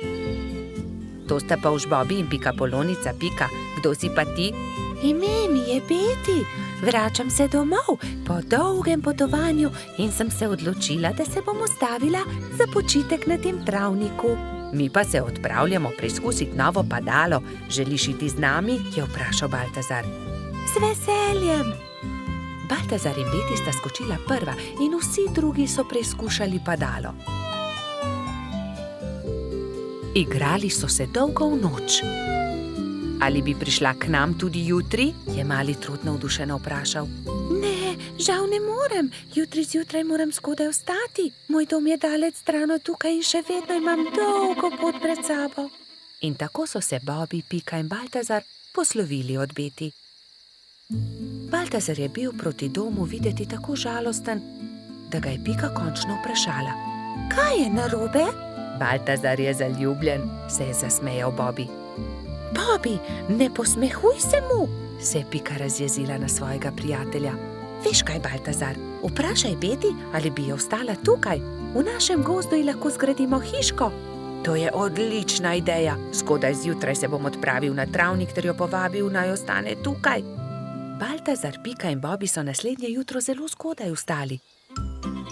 To sta pa už Bobby in Pika Polonica. Pika, kdo si pa ti? Ime mi je Beti. Vračam se domov po dolgem potovanju in sem se odločila, da se bom ustavila za počitek na tem travniku. Mi pa se odpravljamo preizkusiti novo padalo. Želiš iti z nami? Je vprašal Baltazar. Z veseljem. Baltazar in Beti sta skočila prva in vsi drugi so preizkušali padalo. Igrali so se dolgo v noč. Ali bi prišla k nam tudi jutri? Je mali trot navdušeno vprašal. Ne, žal ne morem. Jutri zjutraj moram zgodaj vstati. Moj dom je daleč stran od tukaj in še vedno imam dolgo pot pred sabo. In tako so se Bobby, Pika in Baltazar poslovili od Beti. Baltazar je bil proti domu videti tako žalosten, da ga je Pika končno vprašala. Kaj je narobe? Baltazar je zaljubljen, se je zasmejal Bobby. Bobby, ne posmehuj se mu, se je Pika razjezila na svojega prijatelja. Veš kaj, Baltazar, vprašaj Beti, ali bi jo ostala tukaj. V našem gozdu ji lahko zgradimo hiško. To je odlična ideja. Zgodaj zjutraj se bom odpravil na travnik ter jo povabil, naj ostane tukaj. Baltazar, Pika in Bobby so naslednje jutro zelo zgodaj vstali.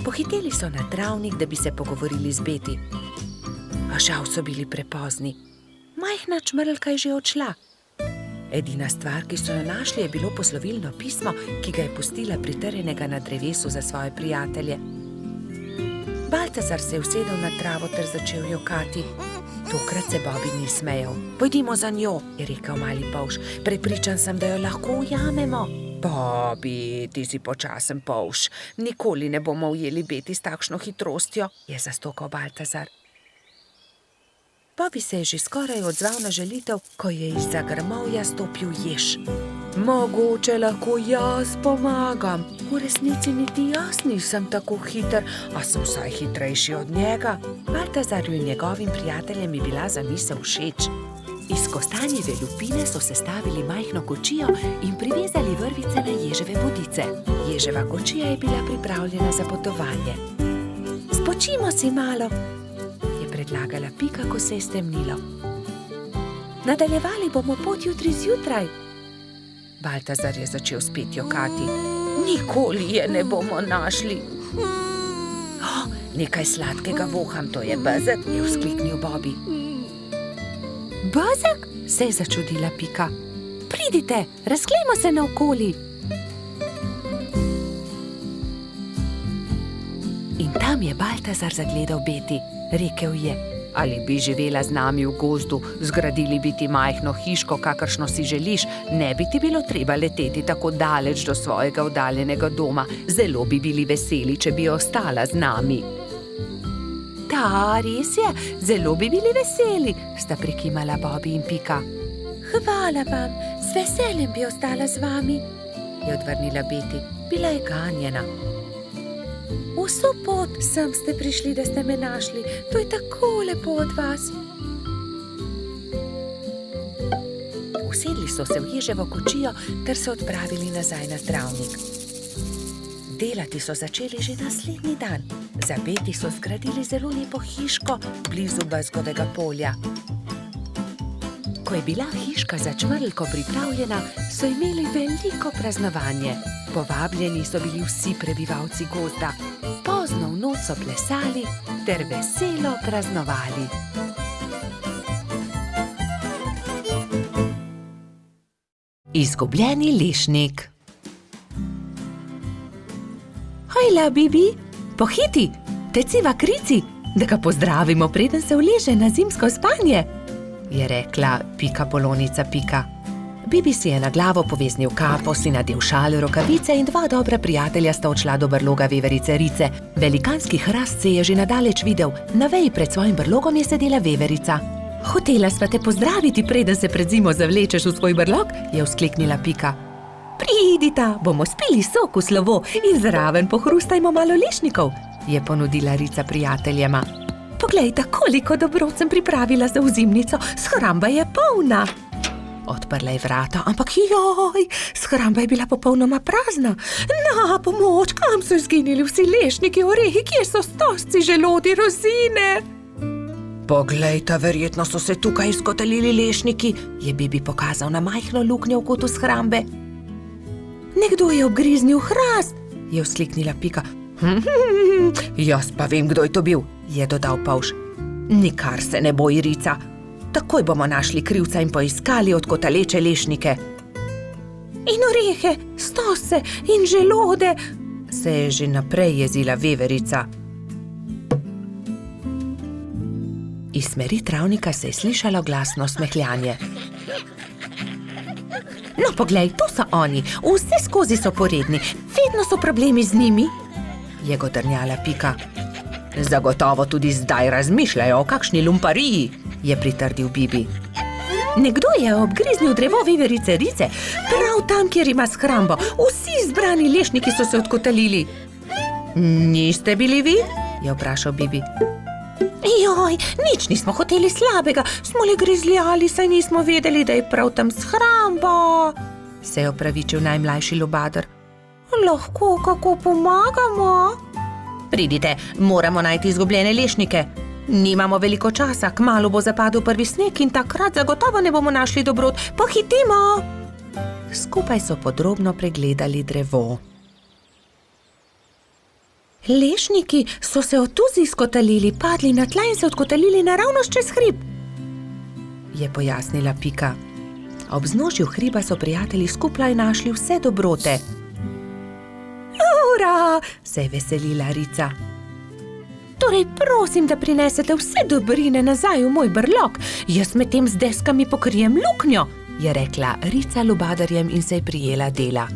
Pohiteli so na travnik, da bi se pogovorili z Beti. A žal so bili prepozni. Majhna čmrlka je že odšla. Edina stvar, ki so jo našli, je bilo poslovilno pismo, ki ga je pustila pritrjenega na drevesu za svoje prijatelje. Baltazar se je usedel na travo ter začel jokati. Tokrat se Bobby ni smejal. Pojdimo za njo, je rekel mali polž. Prepričan sem, da jo lahko ujamemo. Bobby, ti si počasen polž. Nikoli ne bomo ujeli Beti s takšno hitrostjo, je zastokal Baltazar. Bobby se je že skoraj odzval na želitev, ko je izza grmovja stopil jež. Mogoče lahko jaz pomagam. V resnici niti jaz nisem tako hiter, a sem vsaj hitrejši od njega. Baltazarju in njegovim prijateljem je bila zamisel všeč. Iz kostanjeve lupine so sestavili majhno kočijo in privezali vrvice na ježeve bodice. Ježeva kočija je bila pripravljena za potovanje. Spočimo si malo, predlagala Pika, ko se je stemnilo. Nadaljevali bomo pot jutri zjutraj. Baltazar je začel spet jokati. Nikoli je ne bomo našli. Nekaj sladkega voham, to je bezeg, je vzkliknil Bobby. Bezeg? Se je začudila Pika. Pridite, razglejmo se naokoli. In tam je Baltazar zagledal Beti. Rekel je, ali bi živela z nami v gozdu, zgradili bi ti majhno hiško, kakršno si želiš, ne bi ti bilo treba leteti tako daleč do svojega oddaljenega doma. Zelo bi bili veseli, če bi ostala z nami. Da, res je, zelo bi bili veseli, sta prikimala Bobby in Pika. Hvala vam, z veseljem bi ostala z vami, je odvrnila Beti. Bila je ganjena. Vso pot sem ste prišli, da ste me našli. To je tako lepo od vas. Usedli so se v ježevo kočijo ter se odpravili nazaj na travnik. Delati so začeli že naslednji dan. Za Beti so zgradili zelo lepo hiško blizu bezgovega polja. Ko je bila hiška za čmrlko pripravljena, so imeli veliko praznovanje. Povabljeni so bili vsi prebivalci gozda. Pozno v noč so plesali ter veselo praznovali. Izgubljeni lešnik. Hojla, Bibi, pohiti, teciva k Rici, da ga pozdravimo, preden se uleže na zimsko spanje, je rekla Pika Polonica Pika. Bibi si je na glavo poveznil kapo, si nadel šal, rokavice in dva dobra prijatelja sta odšla do brloga veverice Rice. Velikanski hrast se je že nadaleč videl, na veji pred svojim brlogom je sedela veverica. Hotela sva te pozdraviti, preden se pred zimo zavlečeš v svoj brlog, je vzkliknila Pika. Pridita, bomo spili sok v slovo in zraven pohrustajmo malo lešnikov, je ponudila Rica prijateljema. Poglejta, koliko dobrot sem pripravila za ozimnico, shramba je polna. Odprla je vrata, ampak joj, shramba je bila popolnoma prazna. Na pomoč, kam so izginili vsi lešniki, orehi, kje so stožci, želodi, rozine? Poglejta, verjetno so se tukaj izkotalili lešniki, je Bibi pokazal na majhno luknjo v kotu shrambe. Nekdo je obgriznil hrast, je vzkliknila Pika. Jaz pa vem, kdo je to bil, je dodal Pavš. Nikar se ne boj, Rica. Takoj bomo našli krivca in poiskali odkotaleče lešnike. In orehe, stose in želode, se je že naprej jezila veverica. Iz smeri travnika se je slišalo glasno smehljanje. No, poglej, to so oni, vse skozi so poredni, vedno so problemi z njimi, je godrnjala Pika. Zagotovo tudi zdaj razmišljajo o kakšni lumpariji, je pritrdil Bibi. Nekdo je obgriznil drevo veverice Rice, prav tam, kjer ima shrambo. Vsi zbrani lešniki so se odkotalili. Niste bili vi? Je vprašal Bibi. Joj, nič nismo hoteli slabega, smo le grizljali, saj nismo vedeli, da je prav tam shramba, se je opravičil najmlajši lubadar. Lahko kako pomagamo? Pridite, moramo najti izgubljene lešnike. Nimamo veliko časa, kmalu bo zapadel prvi sneg in takrat zagotovo ne bomo našli dobrot. Pohitimo! Skupaj so podrobno pregledali drevo. Lešniki so se od tuzi izkotalili, padli na tla in se odkotalili naravnost čez hrib, je pojasnila Pika. Ob vznožju hriba so prijatelji skupaj našli vse dobrote. Ura, se je veselila Rica. Torej prosim, da prinesete vse dobrine nazaj v moj brlog, jaz medtem z deskami pokrijem luknjo, je rekla Rica lubadarjem in se je prijela dela.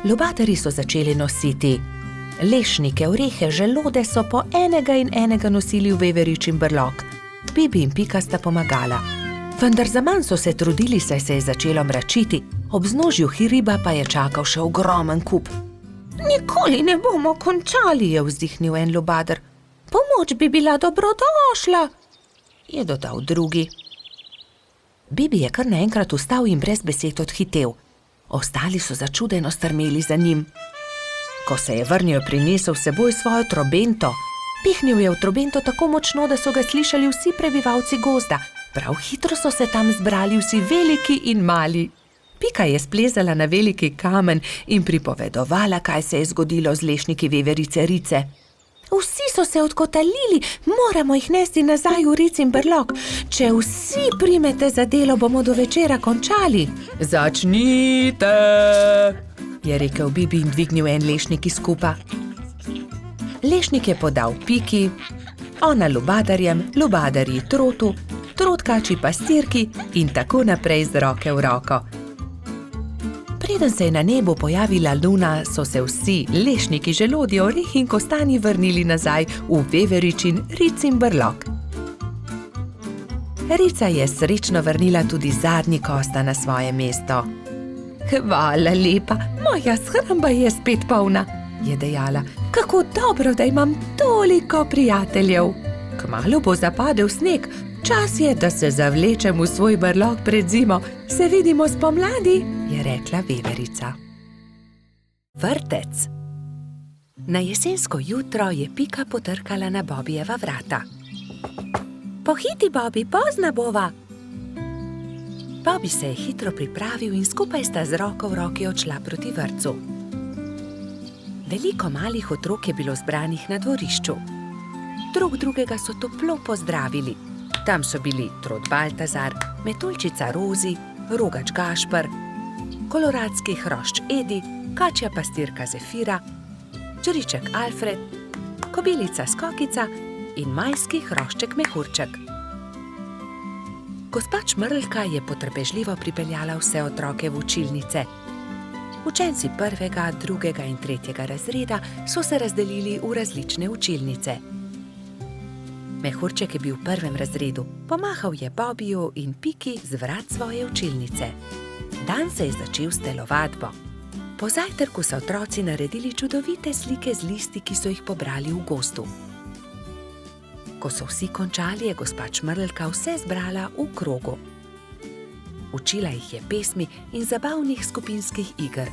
Lubadarji so začeli nositi lešnike, orehe, želode so po enega in enega nosili v veveričin brlog. Bibi in Pika sta pomagala. Vendar zaman so se trudili, saj se je začelo mračiti, ob vznožju hriba pa je čakal še ogromen kup. Nikoli ne bomo končali, je vzdihnil en lubadar. Pomoč bi bila dobrodošla, je dodal drugi. Bibi je kar naenkrat vstal in brez besed odhitel. Ostali so začudeno strmeli za njim. Ko se je vrnil, prinesel s seboj svojo trobento. Pihnil je v trobento tako močno, da so ga slišali vsi prebivalci gozda. Prav hitro so se tam zbrali vsi veliki in mali. Pika je splezala na veliki kamen in pripovedovala, kaj se je zgodilo z lešniki veverice Rice. Vsi so se odkotalili, moramo jih nesti nazaj v Ricin brlog. Če vsi primete za delo, bomo do večera končali. Začnite, je rekel Bibi in dvignil en lešnik iz kupa. Lešnik je podal Piki, ona lubadarjem, lubadarji trotu, trotkači pastirki in tako naprej z roke v roko. Preden se je na nebu pojavila luna, so se vsi lešniki, želodje, orehi in kostanji vrnili nazaj v veveričin Ricin brlog. Rica je srečno vrnila tudi zadnji kosta na svoje mesto. Hvala lepa, moja shramba je spet polna, je dejala. Kako dobro, da imam toliko prijateljev. Kmalu bo zapadel sneg, čas je, da se zavlečem v svoj brlog pred zimo. Se vidimo spomladi, je rekla veverica. Vrtec. Na jesensko jutro je Pika potrkala na Bobijeva vrata. Pohiti, Bobi, pozna bova. Bobi se je hitro pripravil in skupaj sta z roko v roki odšla proti vrtcu. Veliko malih otrok je bilo zbranih na dvorišču. Drug drugega so toplo pozdravili. Tam so bili Trod Baltazar, Metuljčica Rozi, Rogač Gašper, koloradski hrošč Edi, kačja pastirka Zefira, čriček Alfred, kobilica Skokica in majski hrošček Mehurček. Gospa Čmrlka je potrpežljivo pripeljala vse otroke v učilnice. Učenci 1., 2. in 3. razreda so se razdelili v različne učilnice. Mehurček je bil v 1. razredu, pomahal je Bobiju in Piki z vrat svoje učilnice. Dan se je začel s telovadbo. Po zajtrku so otroci naredili čudovite slike z listi, ki so jih pobrali v gozdu. Ko so vsi končali, je gospa Čmrlka vse zbrala v krogu. Učila jih je pesmi in zabavnih skupinskih iger.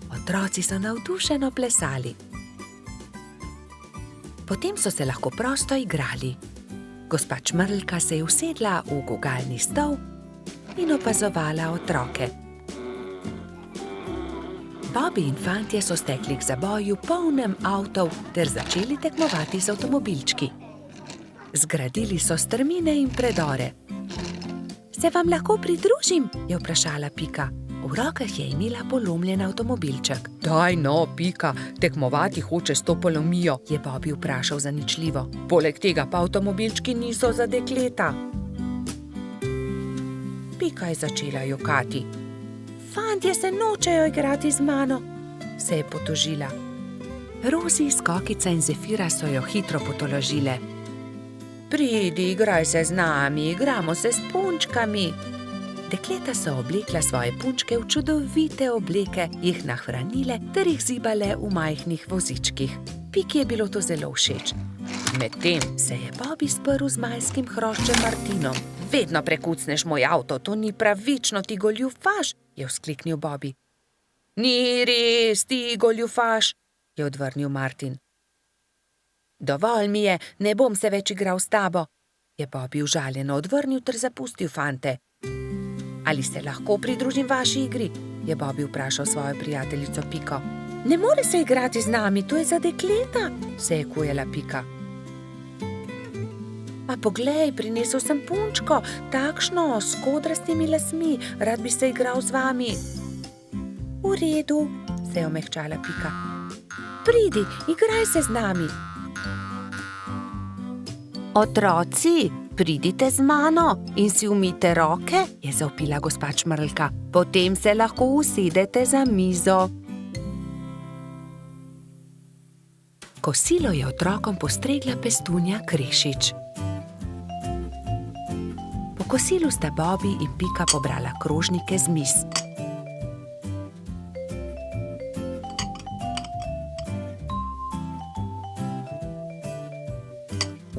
Otroci so navdušeno plesali. Potem so se lahko prosto igrali. Gospa Čmrlka se je usedla v gugalni stol in opazovala otroke. Bobi in fantje so stekli k zaboju polnem avtov ter začeli tekmovati z avtomobilčki. Zgradili so strmine in predore. Se vam lahko pridružim? Je vprašala Pika. V rokah je imela polomljen avtomobilček. Daj no, Pika, tekmovati hoče s to polomijo, je Bobi vprašal zaničljivo. Poleg tega pa avtomobilčki niso za dekleta. Pika je začela jokati. Fantje se nočejo igrati z mano, se je potožila. Rozi, Skokica in Zefira so jo hitro potolažile. Pridi, igraj se z nami, igramo se s punčkami. Dekleta so oblekla svoje punčke v čudovite obleke, jih nahranile ter jih zibale v majhnih vozičkih. Piki je bilo to zelo všeč. Medtem se je Bobi sprl z majskim hroščem Martinom. Vedno prekucneš moj avto, to ni pravično, ti goljufaš, je vzkliknil Bobi. Ni res, ti goljufaš, je odvrnil Martin. Dovolj mi je, ne bom se več igral s tabo, je Bobi užaljeno odvrnil ter zapustil fante. Ali se lahko pridružim vaši igri, je Bobi vprašal svojo prijateljico Piko. Ne more se igrati z nami, to je za dekleta, se je kujala Pika. A poglej, prinesel sem punčko, takšno, s kodrastimi lasmi, rad bi se igral z vami. V redu, se je omehčala Pika. Pridi, igraj se z nami. Otroci, pridite z mano in si umijte roke, je zavpila gospa Čmrlka. Potem se lahko usedete za mizo. Kosilo je otrokom postregla pestunja Krešič. Po kosilu sta Bobi in Pika pobrala krožnike z miz.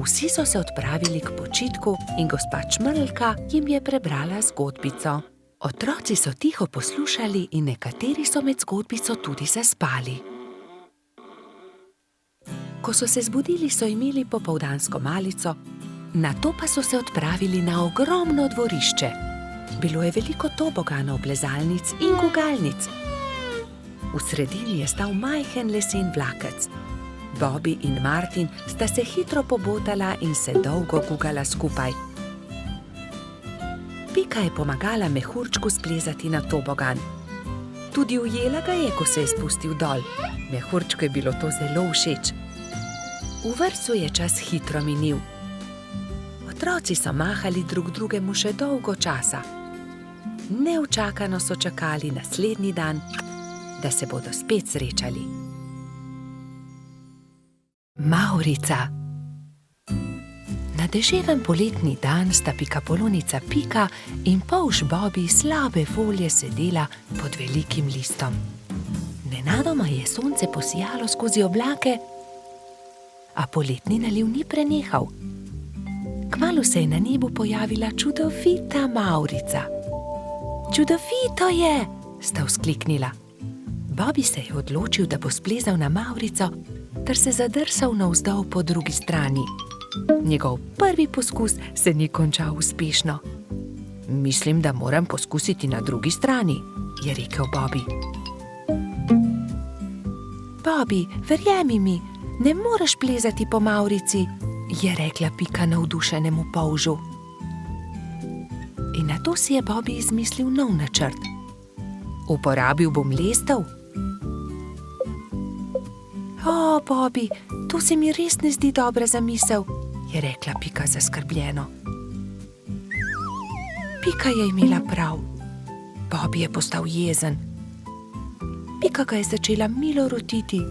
Vsi so se odpravili k počitku in gospa Čmrlka jim je prebrala zgodbico. Otroci so tiho poslušali in nekateri so med zgodbico tudi zaspali. Ko so se zbudili, so imeli popoldansko malico, nato pa so se odpravili na ogromno dvorišče. Bilo je veliko toboganov, plezalnic in gugalnic. V sredini je stal majhen lesen vlakec. Bobi in Martin sta se hitro pobotala in se dolgo gugala skupaj. Pika je pomagala Mehurčku splezati na tobogan. Tudi ujela ga je, ko se je spustil dol. Mehurčku je bilo to zelo všeč. V vrtcu je čas hitro minil. Otroci so mahali drug drugemu še dolgo časa. Neučakano so čakali naslednji dan, da se bodo spet srečali. Mavrica. Na deževen poletni dan sta pikapolonica Pika in polž Bobi slabe volje sedela pod velikim listom. Nenadoma je sonce posijalo skozi oblake, a poletni naliv ni prenehal. Kmalu se je na nebu pojavila čudovita Mavrica. Čudovito je, sta vzkliknila. Bobi se je odločil, da bo splezal na Mavrico ter se zadrsal navzdol po drugi strani. Njegov prvi poskus se ni končal uspešno. Mislim, da moram poskusiti na drugi strani, je rekel Bobi. Bobi, verjemi mi, ne moreš plezati po Mavrici, je rekla Pika navdušenemu polžu. In nato si je Bobi izmislil nov načrt. Uporabil bom lestev. O, Bobby, to se mi res ne zdi dobra zamisel, je rekla Pika zaskrbljeno. Pika je imela prav. Bobby je postal jezen. Pika ga je začela milo rotiti.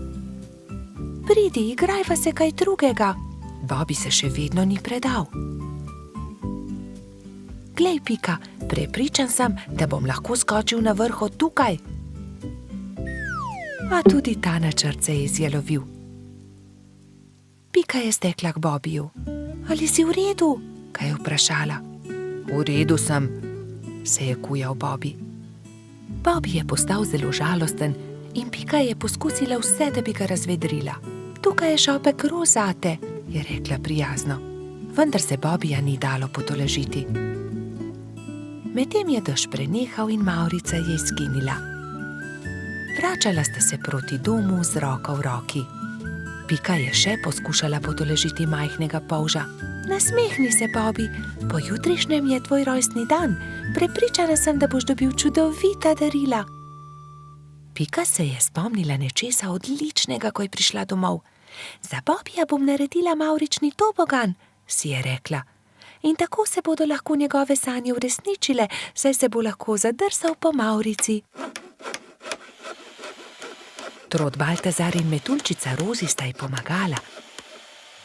Pridi, igrajva se kaj drugega. Bobby se še vedno ni predal. Glej, Pika, prepričan sem, da bom lahko skočil na vrh od tukaj. A tudi ta načrt se je izjalovil. Pika je stekla k Bobbyju. Ali si v redu? Kaj je vprašala. V redu sem, se je kujal Bobby. Bobby je postal zelo žalosten in Pika je poskusila vse, da bi ga razvedrila. Tukaj je šopek rož zate, je rekla prijazno. Vendar se Bobbyja ni dalo potolažiti. Medtem je dež prenehal in Mavrica je izginila. Vračala sta se proti domu z roko v roki. Pika je še poskušala potolažiti majhnega polža. Nasmehni se, Bobby, pojutrišnjem je tvoj rojstni dan. Prepričana sem, da boš dobil čudovita darila. Pika se je spomnila nečesa odličnega, ko je prišla domov. Za Bobbyja bom naredila mavrični tobogan, si je rekla. In tako se bodo lahko njegove sanje uresničile, saj se bo lahko zadrsal po Mavrici. Trod Baltazar in metuljčica Rozi sta ji pomagala.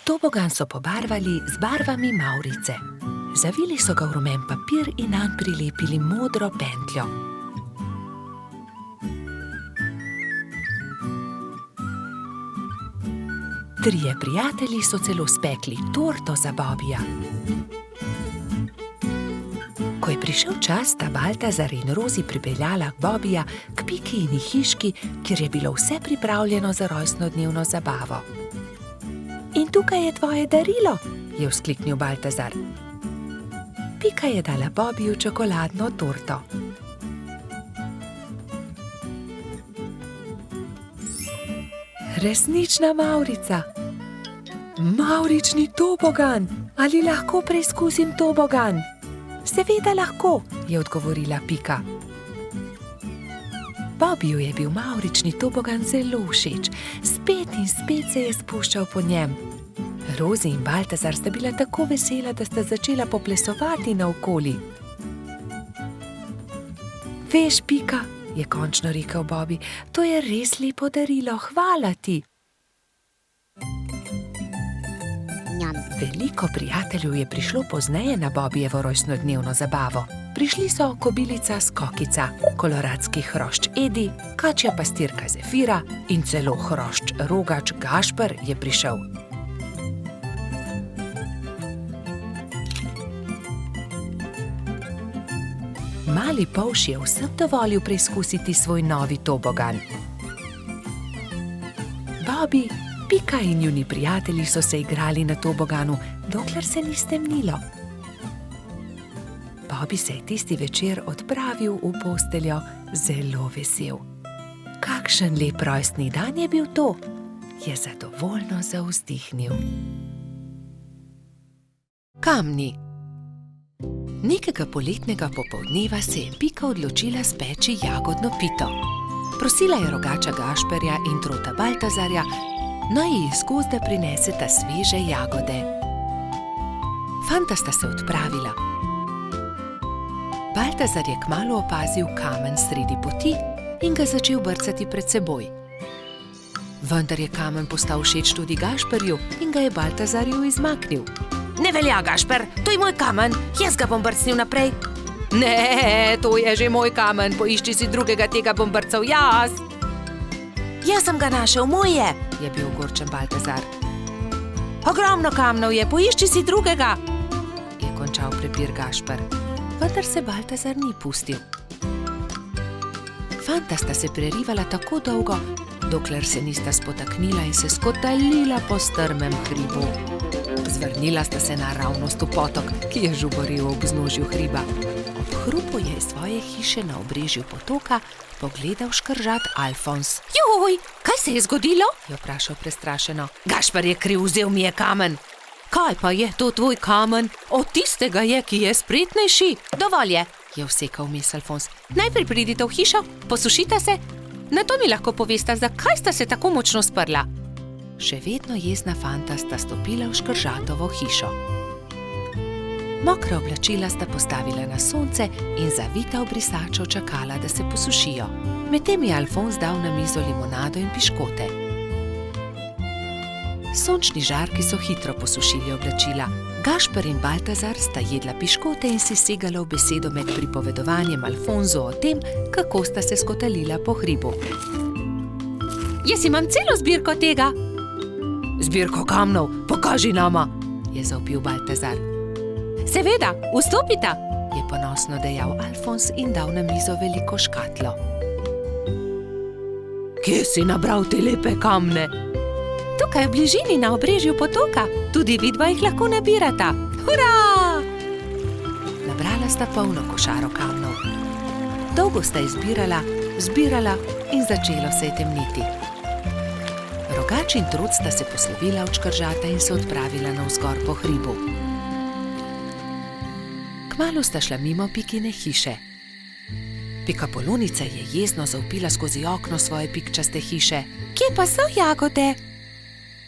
Tobogan so pobarvali z barvami Mavrice. Zavili so ga v rumen papir in nanj prilepili modro pentljo. Trije prijatelji so celo spekli torto za Bobbyja. Ko je prišel čas, sta Baltazar in Rozi pripeljala Bobbyja k Pikini hiški, kjer je bilo vse pripravljeno za rojstnodnevno zabavo. In tukaj je tvoje darilo, je vzkliknil Baltazar. Pika je dala Bobbyju čokoladno torto. Resnična Mavrica. Mavrični tobogan, ali lahko preizkusim tobogan? Seveda lahko, je odgovorila Pika. Bobbyju je bil mavrični tobogan zelo všeč. Spet in spet se je spuščal po njem. Rozi in Baltazar sta bila tako vesela, da sta začela poplesovati naokoli. Veš, Pika, je končno rekel Bobby, to je res lepo darilo, hvala ti. Veliko prijateljev je prišlo pozneje na Bobbyjevo rojstnodnevno zabavo. Prišli so kobilica Skokica, koloradski hrošč Edi, kačja pastirka Zefira in celo hrošč Rogač Gašper je prišel. Mali polž je vsem dovolil preizkusiti svoj novi tobogan. Bobby, Pika in njuni prijatelji so se igrali na toboganu, dokler se ni stemnilo. Bobby se je tisti večer odpravil v posteljo zelo vesel. Kakšen lep rojstni dan je bil to, je zadovoljno zavzdihnil. Kamni. Nekega poletnega popoldneva se je Pika odločila speči jagodno pito. Prosila je Rogača Gašperja in Trota Baltazarja, naj ji iz gozda prineseta sveže jagode. Fanta sta se odpravila. Baltazar je kmalu opazil kamen sredi poti in ga začel brcati pred seboj. Vendar je kamen postal všeč tudi Gašperju in ga je Baltazarju izmaknil. Ne velja, Gašper, to je moj kamen, jaz ga bom brcnil naprej. Ne, to je že moj kamen, poišči si drugega, tega bom brcal jaz. Jaz sem ga našel, moj je bil ogorčen Baltazar. Ogromno kamnov je, poišči si drugega, je končal prepir Gašper. Vendar se Baltazar ni pustil. Fanta sta se prerivala tako dolgo, dokler se nista spotaknila in se skotalila po strmem hribu. Zvrnila sta se naravnost v potok, ki je žuboril ob vznožju hriba. Ob hrupu je iz svoje hiše na obrežju potoka pogledal škržat Alfons. Joj, kaj se je zgodilo? Je vprašal prestrašeno. Gašper je kriv, vzel mi je kamen. Kaj pa je to tvoj kamen? Od tistega je, ki je spretnejši. Dovolj je, je vsekal vmes Alfons. Najprej pridite v hišo, posušita se, nato mi lahko povesta, zakaj sta se tako močno sprla. Še vedno jezna fanta sta stopila v Škržatovo hišo. Mokra oblačila sta postavila na sonce in zavita v brisačo čakala, da se posušijo. Medtem je Alfons dal na mizo limonado in piškote. Sončni žarki so hitro posušili oblačila. Gašper in Baltazar sta jedla piškote in si segala v besedo med pripovedovanjem Alfonzu o tem, kako sta se skotalila po hribu. Jaz imam celo zbirko tega. Zbirko kamnov, pokaži nama, je zavpil Baltazar. Seveda, vstopita, je ponosno dejal Alfons in dal na mizo veliko škatlo. Kje si nabral te lepe kamne? Tukaj v bližini na obrežju potoka, tudi vidva jih lahko nabirata. Hurra! Nabrala sta polno košaro kamnov. Dolgo sta izbirala, zbirala in začelo se je temniti. Rogač in Trud sta se poslovila od Škržata in se odpravila navzgor po hribu. Kmalu sta šla mimo Pikine hiše. Pikapolonica je jezno zavpila skozi okno svoje pikčaste hiše. Kje pa so jagode?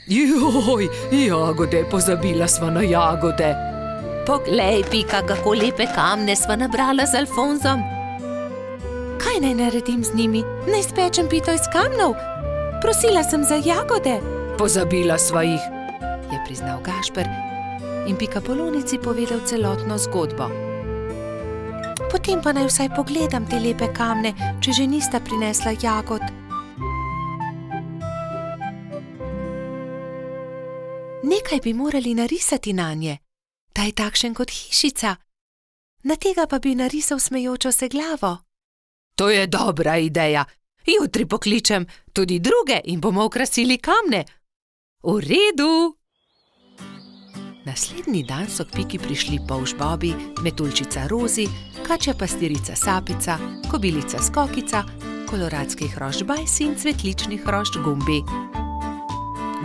Joj, jagode, pozabila sva na jagode. Poglej, Pika, kako lepe kamne sva nabrala z Alfonzom. Kaj naj naredim z njimi? Naj spečem pito iz kamnov? Prosila sem za jagode. Pozabila sva jih, je priznal Gašper in Pikapolonici povedal celotno zgodbo. Potem pa naj vsaj pogledam te lepe kamne, če že nista prinesla jagod. Nekaj bi morali narisati nanje. Ta je takšen kot hišica. Na tega pa bi narisal smejočo se glavo. To je dobra ideja. Jutri pokličem tudi druge in bomo okrasili kamne. V redu. Naslednji dan so k Piki prišli polž Bobi, metuljčica Rozi, kačja pastirica Sapica, kobilica Skokica, koloradski hrošč Bajsi in cvetlični hrošč Gumbi.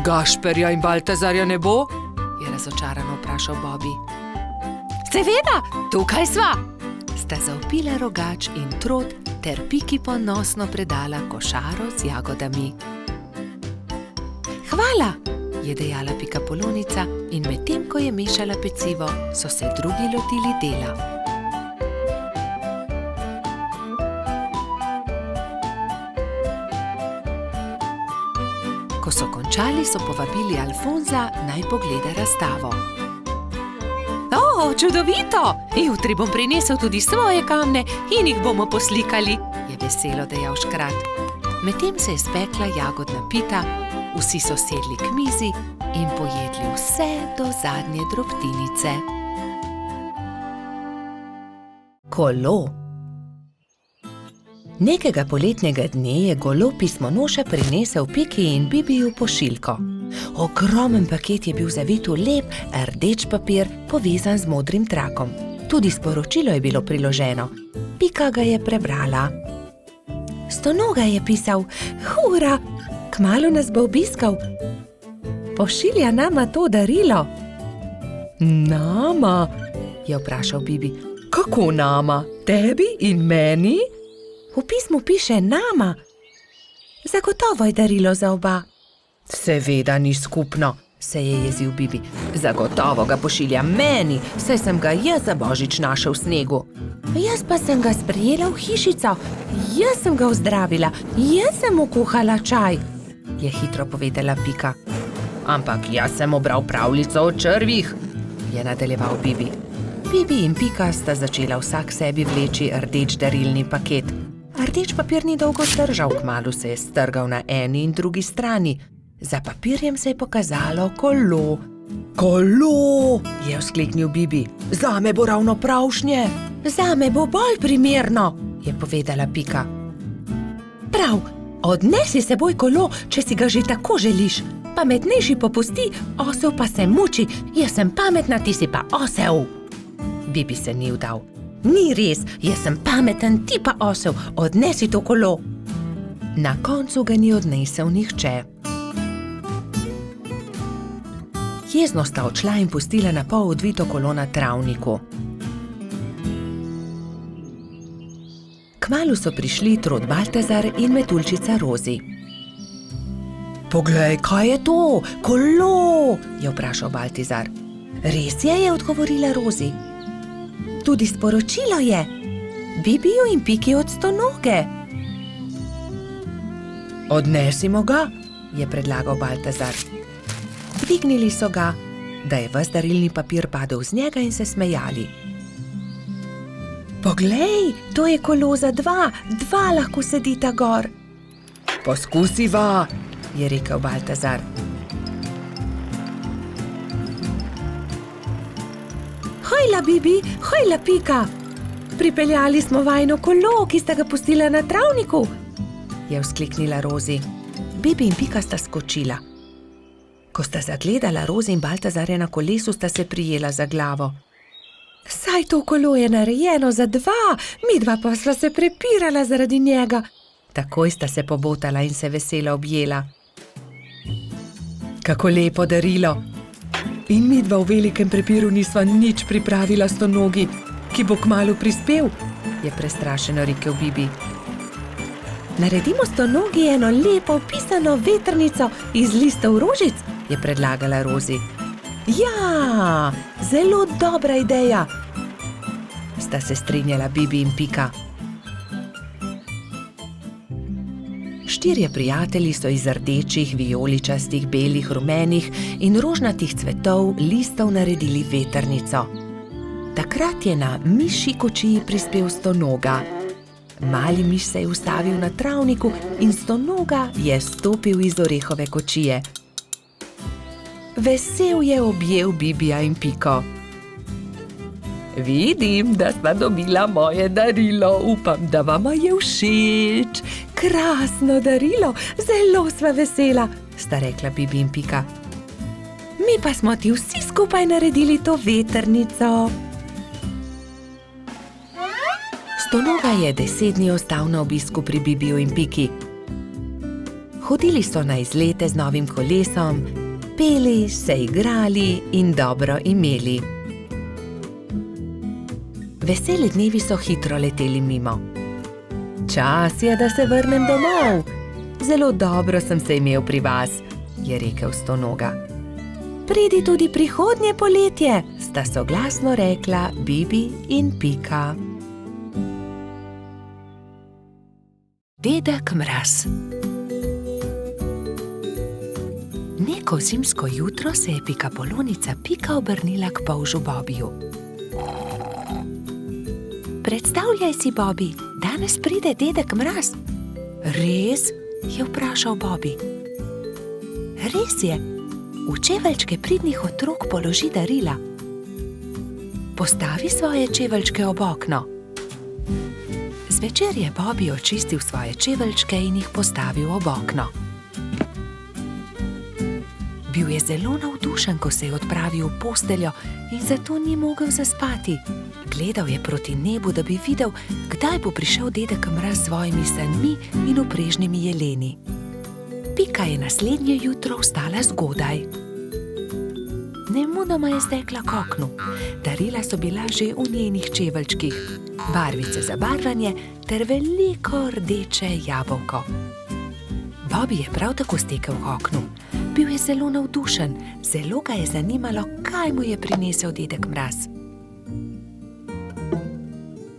Gašperja in Baltazarja ne bo? Je razočarano vprašal Bobi. Seveda, tukaj sva! Sta zavpila Rogač in Trod ter Piki ponosno predala košaro z jagodami. Hvala, je dejala Pikapolonica in medtem, ko je mešala pecivo, so se drugi lotili dela. Ko so končali, so povabili Alfonza, naj pogleda razstavo. O, čudovito! Jutri bom prinesel tudi svoje kamne in jih bomo poslikali, je veselo dejal Škrat. Medtem se je spekla jagodna pita, vsi so sedli k mizi in pojedli vse do zadnje drobtinice. Kolo. Nekega poletnega dne je golo pismonoša prinesel Piki in Bibiju pošiljko. Ogromen paket je bil zavit v lep, rdeč papir, povezan z modrim trakom. Tudi sporočilo je bilo priloženo. Pika ga je prebrala. Stonoga je pisal, hura, kmalu nas bo obiskal. Pošilja nama to darilo. Nama? Je vprašal Bibi. Kako nama? Tebi in meni? V pismu piše nama. Zagotovo je darilo za oba. Seveda ni skupno, se je jezil Bibi. Zagotovo ga pošilja meni, saj sem ga jaz za božič našel v snegu. Jaz pa sem ga sprejela v hišico, jaz sem ga ozdravila, jaz sem mu kuhala čaj, je hitro povedala Pika. Ampak jaz sem obral pravljico o črvih, je nadaljeval Bibi. Bibi in Pika sta začela vsak sebi vleči rdeč darilni paket. Rdeč papir ni dolgo zdržal, kmalu se je strgal na eni in drugi strani. Za papirjem se je pokazalo kolo. Kolo, je vzkliknil Bibi. Zame bo ravno pravšnje. Zame bo bolj primerno, je povedala Pika. Prav, odnesi s seboj kolo, če si ga že tako želiš. Pametnejši popusti, osel pa se muči. Jaz sem pametna, ti si pa osel. Bibi se ni vdal. Ni res, jaz sem pameten, ti pa osel. Odnesi to kolo. Na koncu ga ni odnesel nihče. Jezno sta odšla in pustila na pol odvito kolo na travniku. Kmalu so prišli Trod Baltazar in metuljčica Rozi. Poglej, kaj je to? Kolo, je vprašal Baltazar. Res je, je odgovorila Rozi. Tudi sporočilo je. Bibiju in Piki od Stonoge. Odnesimo ga, je predlagal Baltazar. Dvignili so ga, da je ves darilni papir padel z njega in se smejali. Poglej, to je kolo za dva lahko sedita gor. Poskusiva, je rekel Baltazar. Hojla, Bibi, hojla, Pika. Pripeljali smo vajino kolo, ki sta ga pustila na travniku, je vzkliknila Rozi. Bibi in Pika sta skočila. Ko sta zagledala Rozi in Baltazarja na kolesu, sta se prijela za glavo. Saj to kolo je narejeno za dva, midva pa sva se prepirala zaradi njega. Takoj sta se pobotala in se veselo objela. Kako lepo darilo. In midva v velikem prepiru nisva nič pripravila Stonogi, ki bo kmalu prispel, je prestrašeno rekel Bibi. Naredimo Stonogi eno lepo pisano vetrnico iz listov rožic, je predlagala Rozi. Ja, zelo dobra ideja, sta se strinjala Bibi in Pika. Štirje prijatelji so iz rdečih, vijoličastih, belih, rumenih in rožnatih cvetov listov naredili vetrnico. Takrat je na mišji kočiji prispel Stonoga. Mali miš se je ustavil na travniku in Stonoga je stopil iz orehove kočije. Vesel je objel Bibija in Piko. Vidim, da sta dobila moje darilo, upam, da vama je všeč. Krasno darilo, zelo sva vesela, sta rekla Bibi in Pika. Mi pa smo ti vsi skupaj naredili to vetrnico. Stonoga je 10 dni ostal na obisku pri Bibiju in Piki. Hodili so na izlete z novim kolesom, peli, se igrali in dobro imeli. Veseli dnevi so hitro leteli mimo. Čas je, da se vrnem domov. Zelo dobro sem se imel pri vas, je rekel Stonoga. Pridi tudi prihodnje poletje, sta soglasno rekla Bibi in Pika. Dedek Mraz. Neko zimsko jutro se je pikapolonica Pika obrnila k polžu Bobiju. Predstavljaj si, Bobi, danes pride dedek Mraz. Res? Je vprašal Bobi. Res je, v čeveljčke pridnih otrok položi darila. Postavi svoje čeveljčke ob okno. Zvečer je Bobi očistil svoje čeveljčke in jih postavil ob okno. Bil je zelo navdušen, ko se je odpravil v posteljo in zato ni mogel zaspati. Gledal je proti nebu, da bi videl, kdaj bo prišel dedek Mraz s svojimi sanmi in uprežnimi jeleni. Pika je naslednje jutro vstala zgodaj. Nemudoma je stekla k oknu. Darila so bila že v njenih čeveljčkih, barvice za barvanje ter veliko rdeče jabolko. Bobi je prav tako stekel k oknu. Bil je zelo navdušen, zelo ga je zanimalo, kaj mu je prinesel dedek Mraz.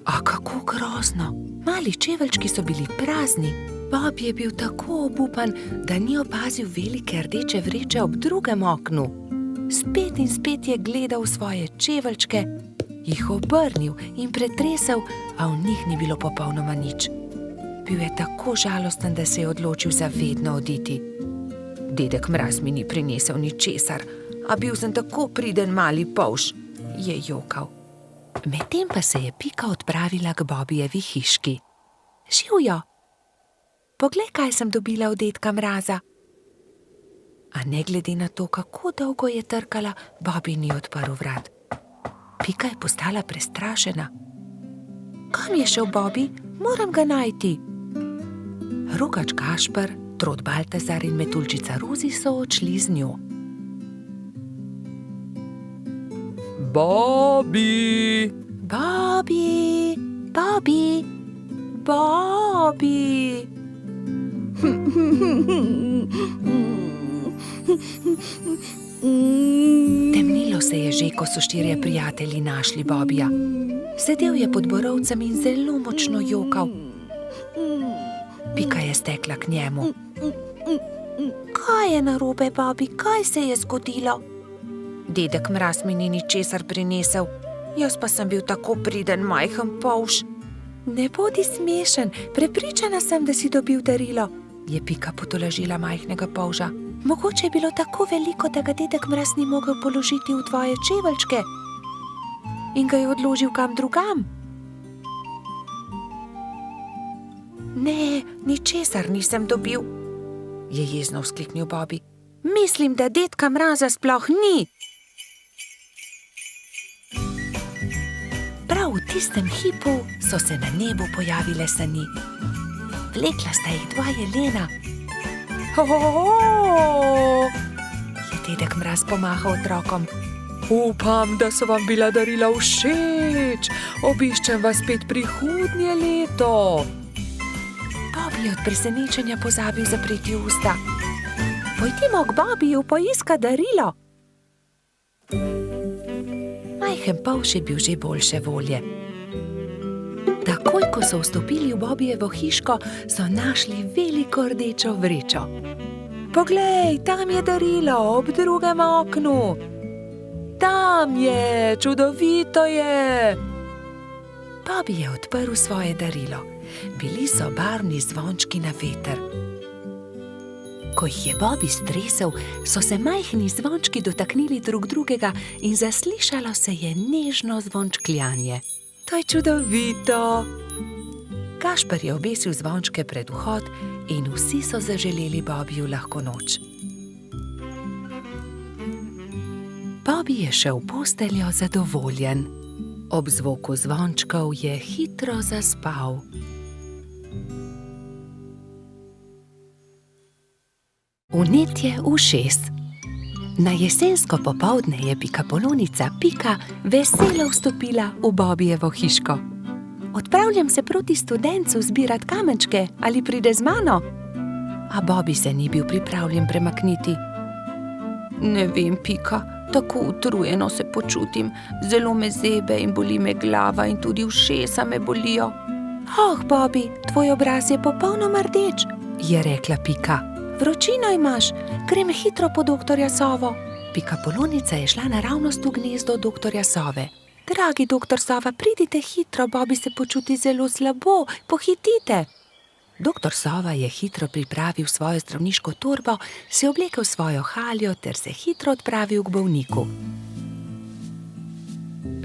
A kako grozno! Mali čeveljčki so bili prazni. Bobi je bil tako obupan, da ni opazil velike rdeče vreče ob drugem oknu. Spet in spet je gledal svoje čeveljčke, jih obrnil in pretresel, a v njih ni bilo popolnoma nič. Bil je tako žalosten, da se je odločil za vedno oditi. Dedek Mraz mi ni prinesel ničesar, a bil sem tako priden mali polž, je jokal. Medtem pa se je Pika odpravila k Bobijevi hiški. Živjo! Poglej, kaj sem dobila od dedka Mraza. A ne glede na to, kako dolgo je trkala, Bobi ni odprl vrat. Pika je postala prestrašena. Kam je šel Bobi? Moram ga najti. Rogač Gašper, Trod Baltazar in metuljčica Rozi so odšli z njo. Bobi! Bobi! Bobi! Bobby! Temnilo se je že, ko so štirje prijatelji našli Bobija. Sedel je pod borovcem in zelo močno jokal. Pika je stekla k njemu. Kaj je narobe, Bobby? Kaj se je zgodilo? Dedek Mraz mi ni ničesar prinesel. Jaz pa sem bil tako priden majhen polž. Ne bodi smešen, prepričana sem, da si dobil darilo, je Pika potolažila majhnega polža. Mogoče je bilo tako veliko, da ga dedek Mraz ni mogel položiti v tvoje čeveljčke in ga je odložil kam drugam. Ne, ničesar nisem dobil, je jezno vzkliknil Bobby. Mislim, da dedka Mraza sploh ni. Prav v tistem hipu so se na nebu pojavile sani. Vlekla sta jih dva jelena. Je dedek Mraz pomahal otrokom. Upam, da so vam bila darila všeč. Obiščem vas spet prihodnje leto. Bobby je od presenečenja pozabil zapreti usta. Pojdimo k Bobiju poiskat darilo. Majhen polž je bil že boljše volje. Takoj, ko so vstopili v Bobijevo hiško, so našli veliko rdečo vrečo. Poglej, tam je darilo, ob drugem oknu. Tam je, čudovito je. Bobby je odprl svoje darilo. Bili so barvni zvončki na veter. Ko jih je Bobby stresel, so se majhni zvončki dotaknili drug drugega in zaslišalo se je nežno zvončkljanje. To je čudovito. Gašper je obesil zvončke pred vhod in vsi so zaželeli Bobiju lahko noč. Bobby je šel v posteljo zadovoljen. Ob zvoku zvončkov je hitro zaspal. Vnetje ušes. Na jesensko popoldne je pikapolonica Pika veselo vstopila v Bobijevo hiško. Odpravljam se proti Studencu zbirat kamenčke, ali pride z mano? A Bobby se ni bil pripravljen premakniti. Ne vem, Pika, tako utrujeno se počutim. Zelo me zebe in boli me glava in tudi ušesa me bolijo. Oh, Bobby, tvoj obraz je popolnoma rdeč, je rekla Pika. Vročino imaš, grem hitro po doktorja Sovo. Pikapolonica je šla naravnost v gnezdo doktorja Sove. Dragi doktor Sova, pridite hitro, Bobby se počuti zelo slabo, pohitite. Doktor Sova je hitro pripravil svojo zdravniško torbo, si oblekel svojo haljo ter se hitro odpravil k bolniku.